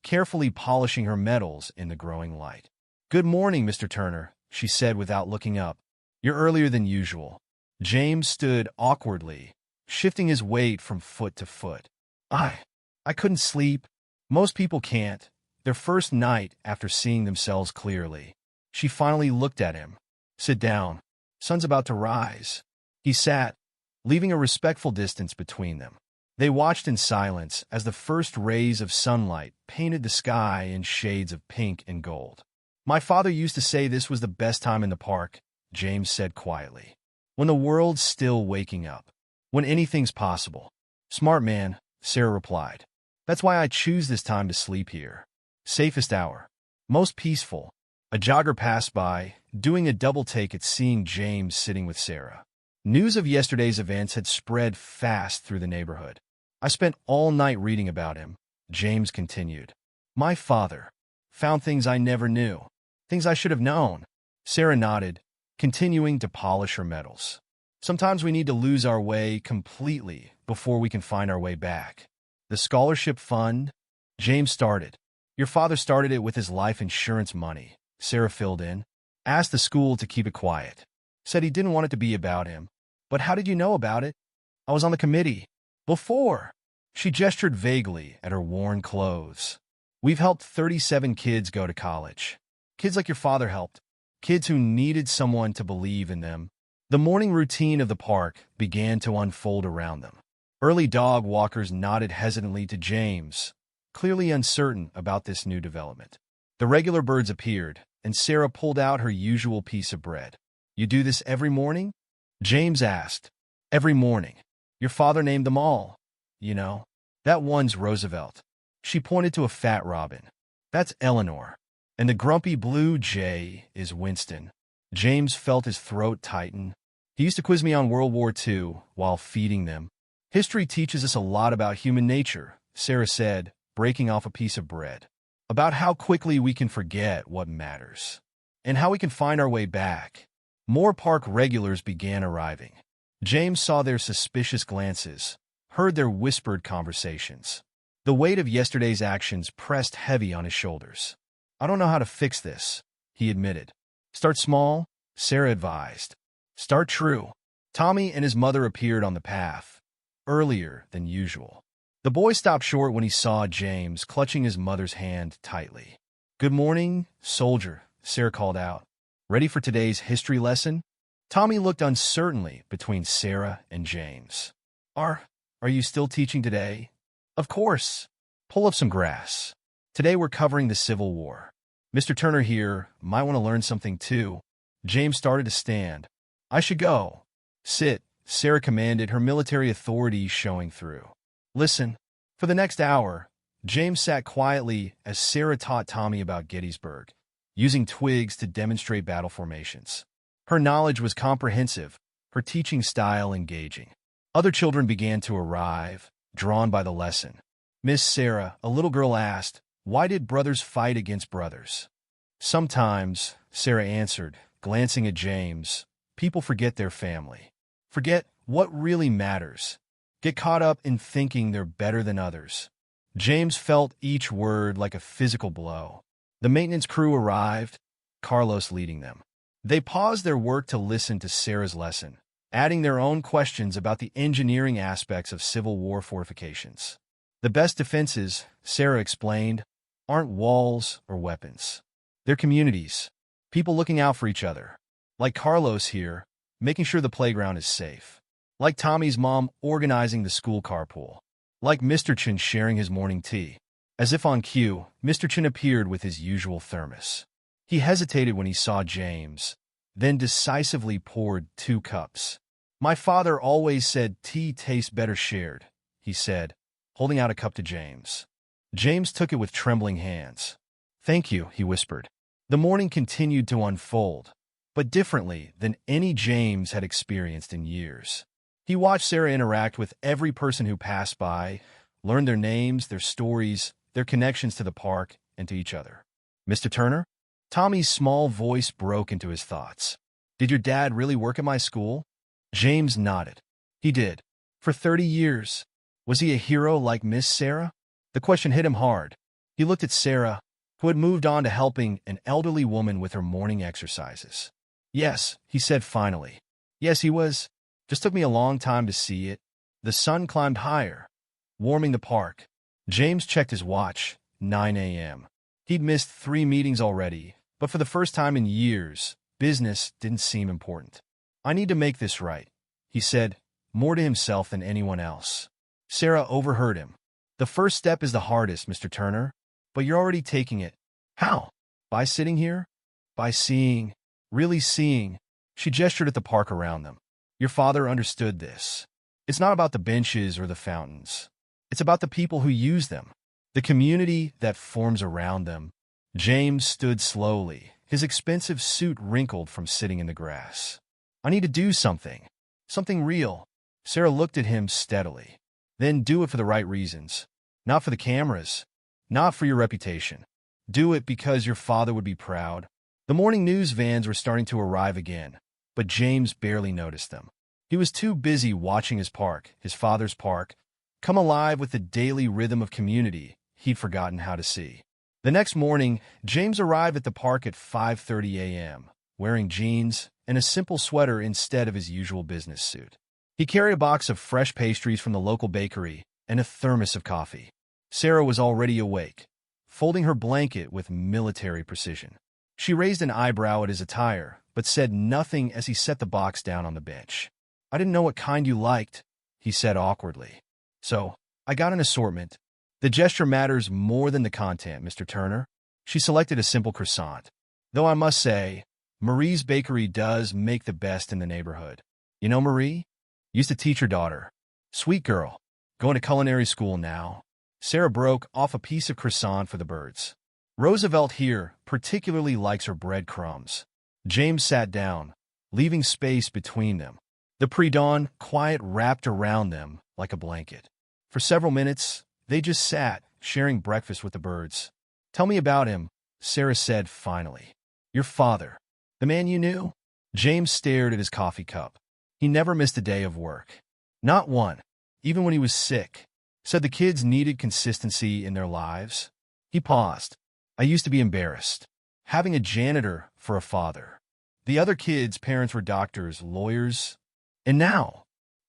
carefully polishing her medals in the growing light. Good morning, Mr. Turner, she said without looking up. You're earlier than usual. James stood awkwardly, shifting his weight from foot to foot. I couldn't sleep. Most people can't. Their first night after seeing themselves clearly. She finally looked at him. Sit down. Sun's about to rise. He sat, leaving a respectful distance between them. They watched in silence as the first rays of sunlight painted the sky in shades of pink and gold. My father used to say this was the best time in the park, James said quietly. When the world's still waking up. When anything's possible. Smart man, Sarah replied. That's why I choose this time to sleep here. Safest hour. Most peaceful. A jogger passed by, doing a double take at seeing James sitting with Sarah. News of yesterday's events had spread fast through the neighborhood. I spent all night reading about him, James continued. My father found things I never knew, things I should have known. Sarah nodded, continuing to polish her metals. Sometimes we need to lose our way completely before we can find our way back. The scholarship fund? James started. Your father started it with his life insurance money, Sarah filled in. Asked the school to keep it quiet. Said he didn't want it to be about him. But how did you know about it? I was on the committee. Before. She gestured vaguely at her worn clothes. We've helped 37 kids go to college. Kids like your father helped. Kids who needed someone to believe in them. The morning routine of the park began to unfold around them. Early dog walkers nodded hesitantly to James, clearly uncertain about this new development. The regular birds appeared, and Sarah pulled out her usual piece of bread. You do this every morning? James asked. Every morning. Your father named them all. You know, that one's Roosevelt. She pointed to a fat robin. That's Eleanor. And the grumpy blue jay is Winston. James felt his throat tighten. He used to quiz me on World War II while feeding them. History teaches us a lot about human nature, Sarah said, breaking off a piece of bread. About how quickly we can forget what matters. And how we can find our way back. More park regulars began arriving. James saw their suspicious glances, heard their whispered conversations. The weight of yesterday's actions pressed heavy on his shoulders. I don't know how to fix this, he admitted. Start small, Sarah advised. Start true. Tommy and his mother appeared on the path, earlier than usual. The boy stopped short when he saw James clutching his mother's hand tightly. Good morning, soldier, Sarah called out. Ready for today's history lesson? Tommy looked uncertainly between Sarah and James. Are you still teaching today? Of course. Pull up some grass. Today we're covering the Civil War. Mr. Turner here might want to learn something too. James started to stand. I should go. Sit, Sarah commanded, her military authority showing through. Listen. For the next hour, James sat quietly as Sarah taught Tommy about Gettysburg, using twigs to demonstrate battle formations. Her knowledge was comprehensive, her teaching style engaging. Other children began to arrive, drawn by the lesson. Miss Sarah, a little girl asked, why did brothers fight against brothers? Sometimes, Sarah answered, glancing at James, people forget their family. Forget what really matters. Get caught up in thinking they're better than others. James felt each word like a physical blow. The maintenance crew arrived, Carlos leading them. They paused their work to listen to Sarah's lesson, adding their own questions about the engineering aspects of Civil War fortifications. The best defenses, Sarah explained, aren't walls or weapons. They're communities, people looking out for each other. Like Carlos here, making sure the playground is safe. Like Tommy's mom organizing the school carpool. Like Mr. Chin sharing his morning tea. As if on cue, Mr. Chin appeared with his usual thermos. He hesitated when he saw James, then decisively poured 2 cups. My father always said tea tastes better shared, he said, holding out a cup to James. James took it with trembling hands. Thank you, he whispered. The morning continued to unfold, but differently than any James had experienced in years. He watched Sarah interact with every person who passed by, learned their names, their stories, their connections to the park and to each other. Mr. Turner? Tommy's small voice broke into his thoughts. Did your dad really work at my school? James nodded. He did. For 30 years. Was he a hero like Miss Sarah? The question hit him hard. He looked at Sarah, who had moved on to helping an elderly woman with her morning exercises. Yes, he said finally. Yes, he was. Just took me a long time to see it. The sun climbed higher, warming the park. James checked his watch, 9 a.m. He'd missed 3 meetings already, but for the first time in years, business didn't seem important. I need to make this right, he said, more to himself than anyone else. Sarah overheard him. The first step is the hardest, Mr. Turner, but you're already taking it. How? By sitting here? By seeing, really seeing. She gestured at the park around them. Your father understood this. It's not about the benches or the fountains. It's about the people who use them, the community that forms around them. James stood slowly, his expensive suit wrinkled from sitting in the grass. I need to do something. Something real. Sarah looked at him steadily. Then do it for the right reasons. Not for the cameras. Not for your reputation. Do it because your father would be proud. The morning news vans were starting to arrive again, but James barely noticed them. He was too busy watching his park, his father's park, come alive with the daily rhythm of community he'd forgotten how to see. The next morning, James arrived at the park at 5:30 a.m., wearing jeans and a simple sweater instead of his usual business suit. He carried a box of fresh pastries from the local bakery and a thermos of coffee. Sarah was already awake, folding her blanket with military precision. She raised an eyebrow at his attire, but said nothing as he set the box down on the bench. I didn't know what kind you liked, he said awkwardly. So, I got an assortment. The gesture matters more than the content, Mr. Turner. She selected a simple croissant. Though I must say, Marie's bakery does make the best in the neighborhood. You know Marie? Used to teach her daughter. Sweet girl. Going to culinary school now. Sarah broke off a piece of croissant for the birds. Roosevelt here particularly likes her breadcrumbs. James sat down, leaving space between them. The pre-dawn quiet wrapped around them like a blanket. For several minutes, they just sat, sharing breakfast with the birds. Tell me about him, Sarah said finally. Your father. The man you knew? James stared at his coffee cup. He never missed a day of work. Not one, even when he was sick. Said the kids needed consistency in their lives. He paused. I used to be embarrassed. Having a janitor for a father. The other kids' parents were doctors, lawyers. And now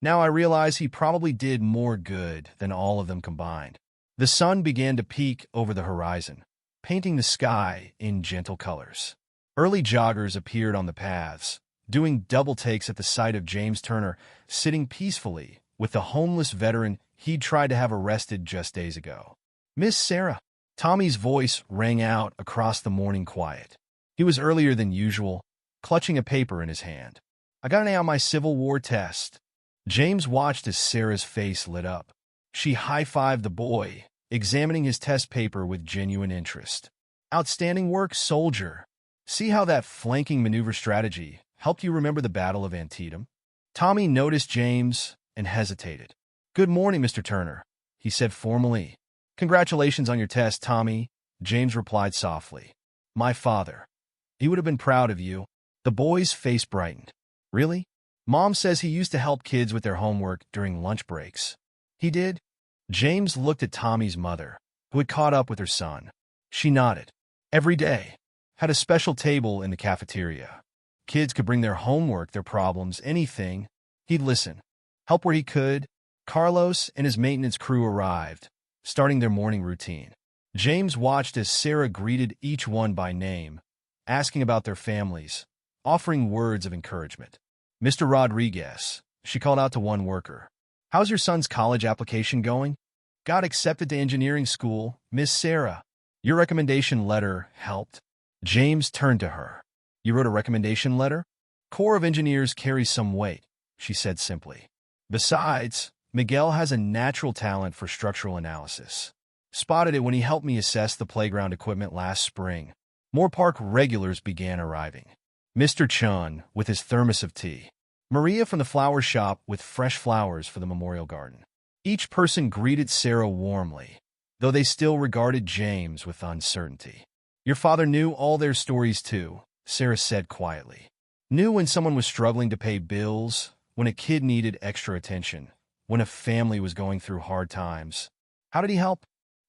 I realize he probably did more good than all of them combined. The sun began to peek over the horizon, painting the sky in gentle colors. Early joggers appeared on the paths, doing double takes at the sight of James Turner sitting peacefully with the homeless veteran he'd tried to have arrested just days ago. Miss Sarah. Tommy's voice rang out across the morning quiet. He was earlier than usual, clutching a paper in his hand. I got an A on my Civil War test. James watched as Sarah's face lit up. She high-fived the boy, examining his test paper with genuine interest. Outstanding work, soldier. See how that flanking maneuver strategy helped you remember the Battle of Antietam? Tommy noticed James and hesitated. Good morning, Mr. Turner, he said formally. Congratulations on your test, Tommy, James replied softly. My father. He would have been proud of you. The boy's face brightened. Really? Mom says he used to help kids with their homework during lunch breaks. He did? James looked at Tommy's mother, who had caught up with her son. She nodded. Every day. Had a special table in the cafeteria. Kids could bring their homework, their problems, anything. He'd listen. Help where he could. Carlos and his maintenance crew arrived, starting their morning routine. James watched as Sarah greeted each one by name, asking about their families, offering words of encouragement. Mr. Rodriguez, she called out to one worker. How's your son's college application going? Got accepted to engineering school, Miss Sarah. Your recommendation letter helped. James turned to her. You wrote a recommendation letter? Corps of Engineers carries some weight, she said simply. Besides, Miguel has a natural talent for structural analysis. Spotted it when he helped me assess the playground equipment last spring. More park regulars began arriving. Mr. Chun with his thermos of tea. Maria from the flower shop with fresh flowers for the memorial garden. Each person greeted Sarah warmly, though they still regarded James with uncertainty. Your father knew all their stories too, Sarah said quietly. Knew when someone was struggling to pay bills, when a kid needed extra attention, when a family was going through hard times. How did he help?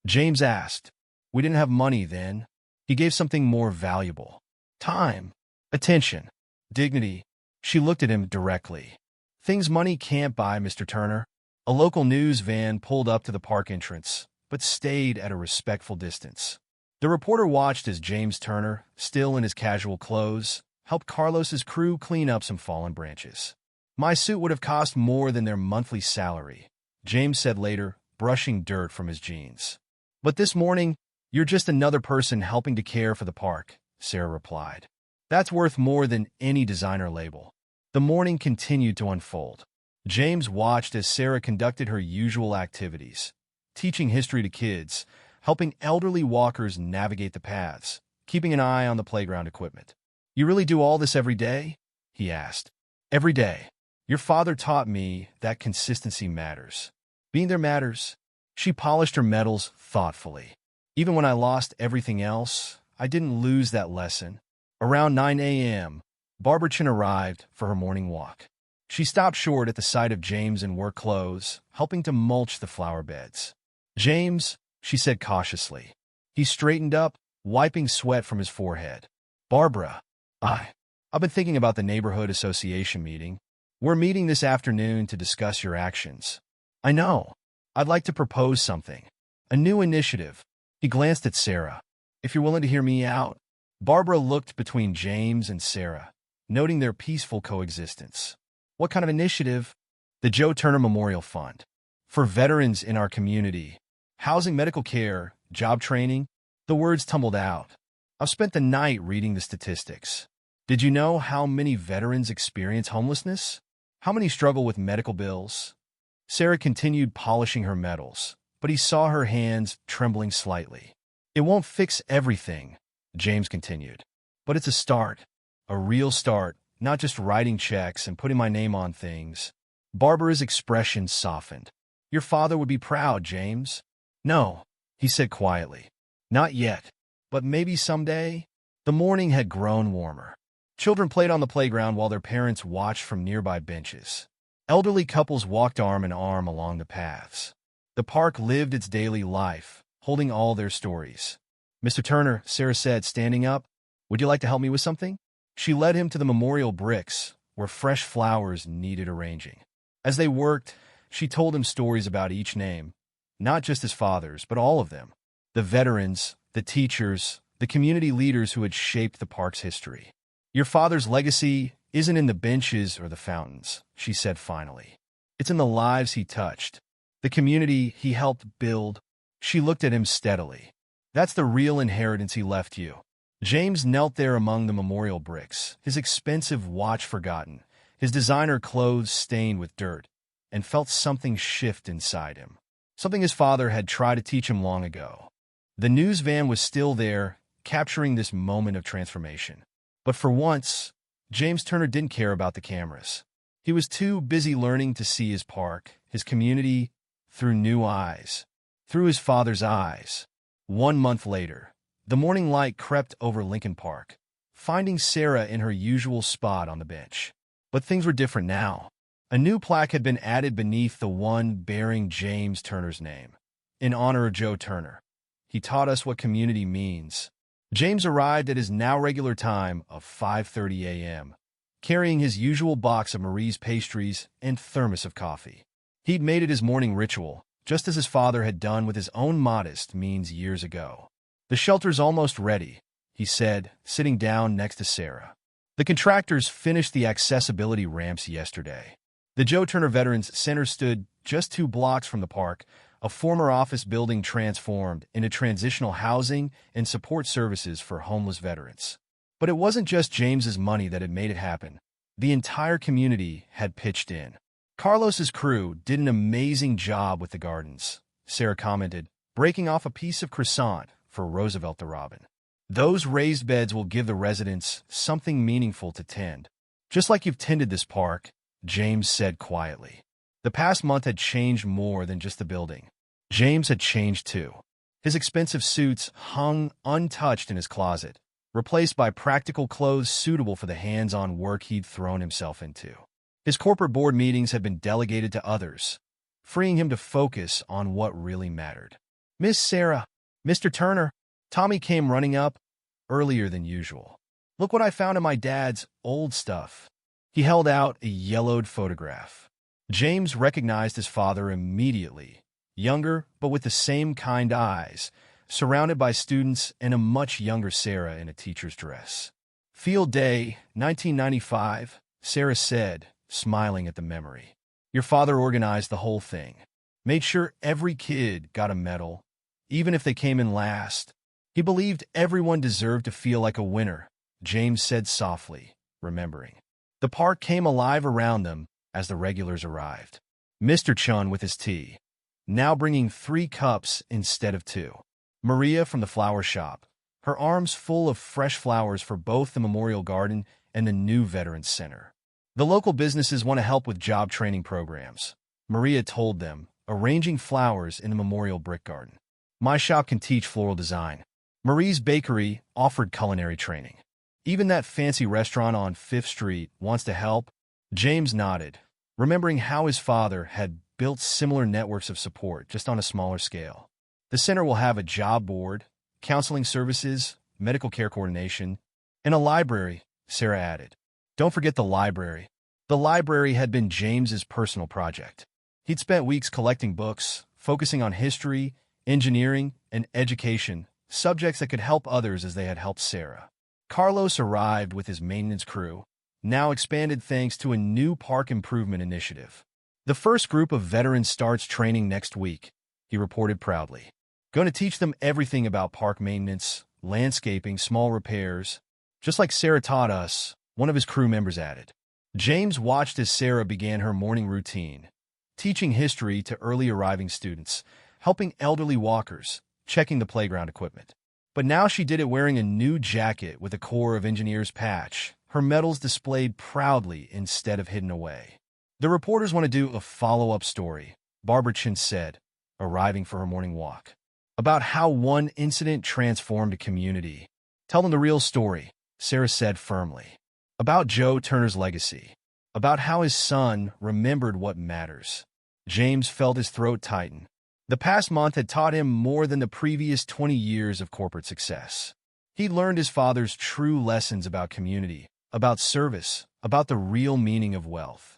James asked. We didn't have money then. He gave something more valuable. Time, attention, dignity. She looked at him directly. Things money can't buy, Mr. Turner. A local news van pulled up to the park entrance, but stayed at a respectful distance. The reporter watched as James Turner, still in his casual clothes, helped Carlos's crew clean up some fallen branches. My suit would have cost more than their monthly salary, James said later, brushing dirt from his jeans. But this morning, you're just another person helping to care for the park, Sarah replied. That's worth more than any designer label. The morning continued to unfold. James watched as Sarah conducted her usual activities, teaching history to kids, helping elderly walkers navigate the paths, keeping an eye on the playground equipment. You really do all this every day? He asked. Every day. Your father taught me that consistency matters. Being there matters. She polished her metals thoughtfully. Even when I lost everything else, I didn't lose that lesson. Around 9 a.m., Barbara Chin arrived for her morning walk. She stopped short at the sight of James in work clothes, helping to mulch the flower beds. James, she said cautiously. He straightened up, wiping sweat from his forehead. Barbara, I've been thinking about the neighborhood association meeting. We're meeting this afternoon to discuss your actions. I know. I'd like to propose something. A new initiative. He glanced at Sarah. If you're willing to hear me out. Barbara looked between James and Sarah, noting their peaceful coexistence. What kind of initiative? The Joe Turner Memorial Fund. For veterans in our community. Housing, medical care, job training. The words tumbled out. I've spent the night reading the statistics. Did you know how many veterans experience homelessness? How many struggle with medical bills? Sarah continued polishing her metals, but he saw her hands trembling slightly. It won't fix everything, James continued. But it's a start. A real start, not just writing checks and putting my name on things. Barbara's expression softened. Your father would be proud, James. No, he said quietly. Not yet, but maybe someday. The morning had grown warmer. Children played on the playground while their parents watched from nearby benches. Elderly couples walked arm in arm along the paths. The park lived its daily life, holding all their stories. Mr. Turner, Sarah said, standing up, would you like to help me with something? She led him to the memorial bricks, where fresh flowers needed arranging. As they worked, she told him stories about each name, not just his father's, but all of them. The veterans, the teachers, the community leaders who had shaped the park's history. Your father's legacy isn't in the benches or the fountains, she said finally. It's in the lives he touched, the community he helped build. She looked at him steadily. That's the real inheritance he left you. James knelt there among the memorial bricks, his expensive watch forgotten, his designer clothes stained with dirt, and felt something shift inside him. Something his father had tried to teach him long ago. The news van was still there, capturing this moment of transformation. But for once, James Turner didn't care about the cameras. He was too busy learning to see his park, his community, through new eyes, through his father's eyes. 1 month later, the morning light crept over Lincoln Park, finding Sarah in her usual spot on the bench. But things were different now. A new plaque had been added beneath the one bearing James Turner's name. In honor of Joe Turner. He taught us what community means. James arrived at his now regular time of 5:30 a.m., carrying his usual box of Marie's pastries and thermos of coffee. He'd made it his morning ritual, just as his father had done with his own modest means years ago. The shelter's almost ready, he said, sitting down next to Sarah. The contractors finished the accessibility ramps yesterday. The Joe Turner Veterans Center stood just 2 blocks from the park, a former office building transformed into transitional housing and support services for homeless veterans. But it wasn't just James's money that had made it happen. The entire community had pitched in. Carlos's crew did an amazing job with the gardens, Sarah commented, breaking off a piece of croissant for Roosevelt the robin. Those raised beds will give the residents something meaningful to tend. Just like you've tended this park, James said quietly. The past month had changed more than just the building. James had changed too. His expensive suits hung untouched in his closet, replaced by practical clothes suitable for the hands-on work he'd thrown himself into. His corporate board meetings had been delegated to others, freeing him to focus on what really mattered. Miss Sarah, Mr. Turner, Tommy came running up, earlier than usual. Look what I found in my dad's old stuff. He held out a yellowed photograph. James recognized his father immediately, younger but with the same kind eyes, surrounded by students and a much younger Sarah in a teacher's dress. Field Day, 1995, Sarah said, smiling at the memory. Your father organized the whole thing. Made sure every kid got a medal, even if they came in last. He believed everyone deserved to feel like a winner, James said softly, remembering. The park came alive around them as the regulars arrived. Mr. Chun with his tea, now bringing 3 cups instead of 2. Maria from the flower shop, her arms full of fresh flowers for both the Memorial Garden and the new Veterans Center. The local businesses want to help with job training programs, Maria told them, arranging flowers in the Memorial Brick Garden. My shop can teach floral design. Marie's Bakery offered culinary training. Even that fancy restaurant on 5th Street wants to help. James nodded, remembering how his father had built similar networks of support, just on a smaller scale. The center will have a job board, counseling services, medical care coordination, and a library, Sarah added. Don't forget the library. The library had been James's personal project. He'd spent weeks collecting books, focusing on history, engineering, and education, subjects that could help others as they had helped Sarah. Carlos arrived with his maintenance crew, now expanded thanks to a new park improvement initiative. The first group of veterans starts training next week, he reported proudly. Going to teach them everything about park maintenance, landscaping, small repairs. Just like Sarah taught us, one of his crew members added. James watched as Sarah began her morning routine, teaching history to early arriving students, helping elderly walkers, checking the playground equipment. But now she did it wearing a new jacket with a Corps of Engineers patch, her medals displayed proudly instead of hidden away. The reporters want to do a follow-up story, Barbara Chin said, arriving for her morning walk. About how one incident transformed a community. Tell them the real story, Sarah said firmly. About Joe Turner's legacy. About how his son remembered what matters. James felt his throat tighten. The past month had taught him more than the previous 20 years of corporate success. He learned his father's true lessons about community, about service, about the real meaning of wealth.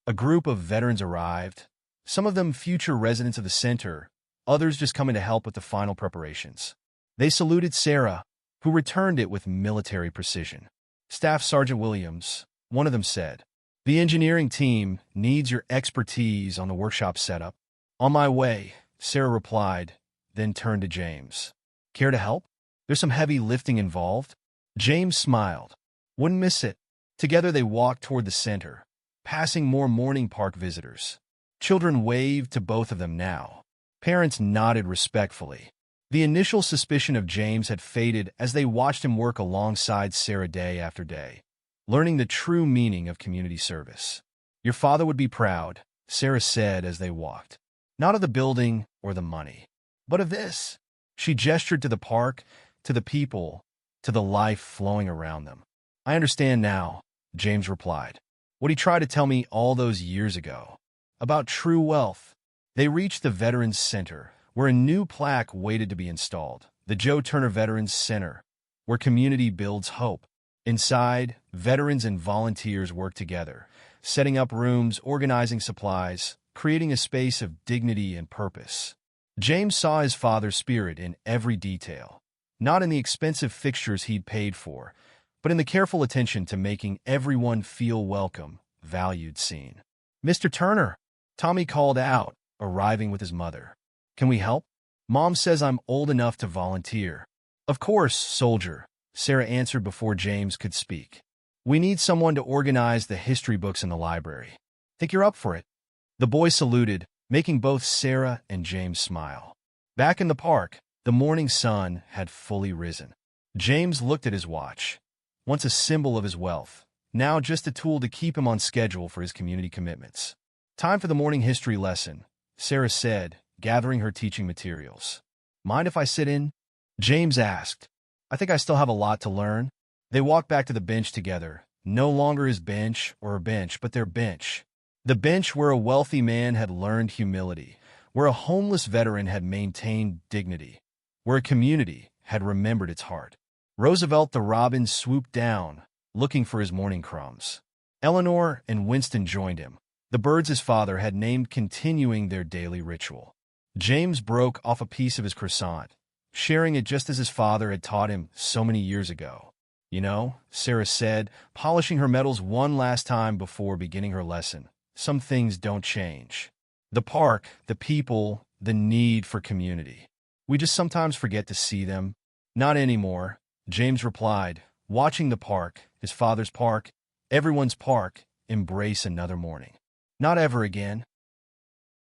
A group of veterans arrived, some of them future residents of the center, others just coming to help with the final preparations. They saluted Sarah, who returned it with military precision. Staff Sergeant Williams, one of them said, the engineering team needs your expertise on the workshop setup. On my way, Sarah replied, then turned to James. Care to help? There's some heavy lifting involved. James smiled. Wouldn't miss it. Together they walked toward the center, passing more morning park visitors. Children waved to both of them now. Parents nodded respectfully. The initial suspicion of James had faded as they watched him work alongside Sarah day after day, learning the true meaning of community service. Your father would be proud, Sarah said as they walked. Not of the building or the money, but of this. She gestured to the park, to the people, to the life flowing around them. I understand now, James replied. What he tried to tell me all those years ago. About true wealth. They reached the Veterans Center, where a new plaque waited to be installed. The Joe Turner Veterans Center, where community builds hope. Inside, veterans and volunteers work together, setting up rooms, organizing supplies, creating a space of dignity and purpose. James saw his father's spirit in every detail, not in the expensive fixtures he'd paid for, but in the careful attention to making everyone feel welcome, valued, seen. Mr. Turner, Tommy called out, arriving with his mother. Can we help? Mom says I'm old enough to volunteer. Of course, soldier, Sarah answered before James could speak. We need someone to organize the history books in the library. Think you're up for it? The boy saluted, making both Sarah and James smile. Back in the park, the morning sun had fully risen. James looked at his watch, once a symbol of his wealth, now just a tool to keep him on schedule for his community commitments. Time for the morning history lesson, Sarah said, gathering her teaching materials. Mind if I sit in? James asked. I think I still have a lot to learn. They walked back to the bench together, no longer his bench or a bench, but their bench. The bench where a wealthy man had learned humility, where a homeless veteran had maintained dignity, where a community had remembered its heart. Roosevelt the robin swooped down, looking for his morning crumbs. Eleanor and Winston joined him, the birds his father had named, continuing their daily ritual. James broke off a piece of his croissant, sharing it just as his father had taught him so many years ago. "You know," Sarah said, polishing her medals one last time before beginning her lesson, "some things don't change. The park, the people, the need for community. We just sometimes forget to see them." "Not anymore," James replied, watching the park, his father's park, everyone's park, embrace another morning. "Not ever again."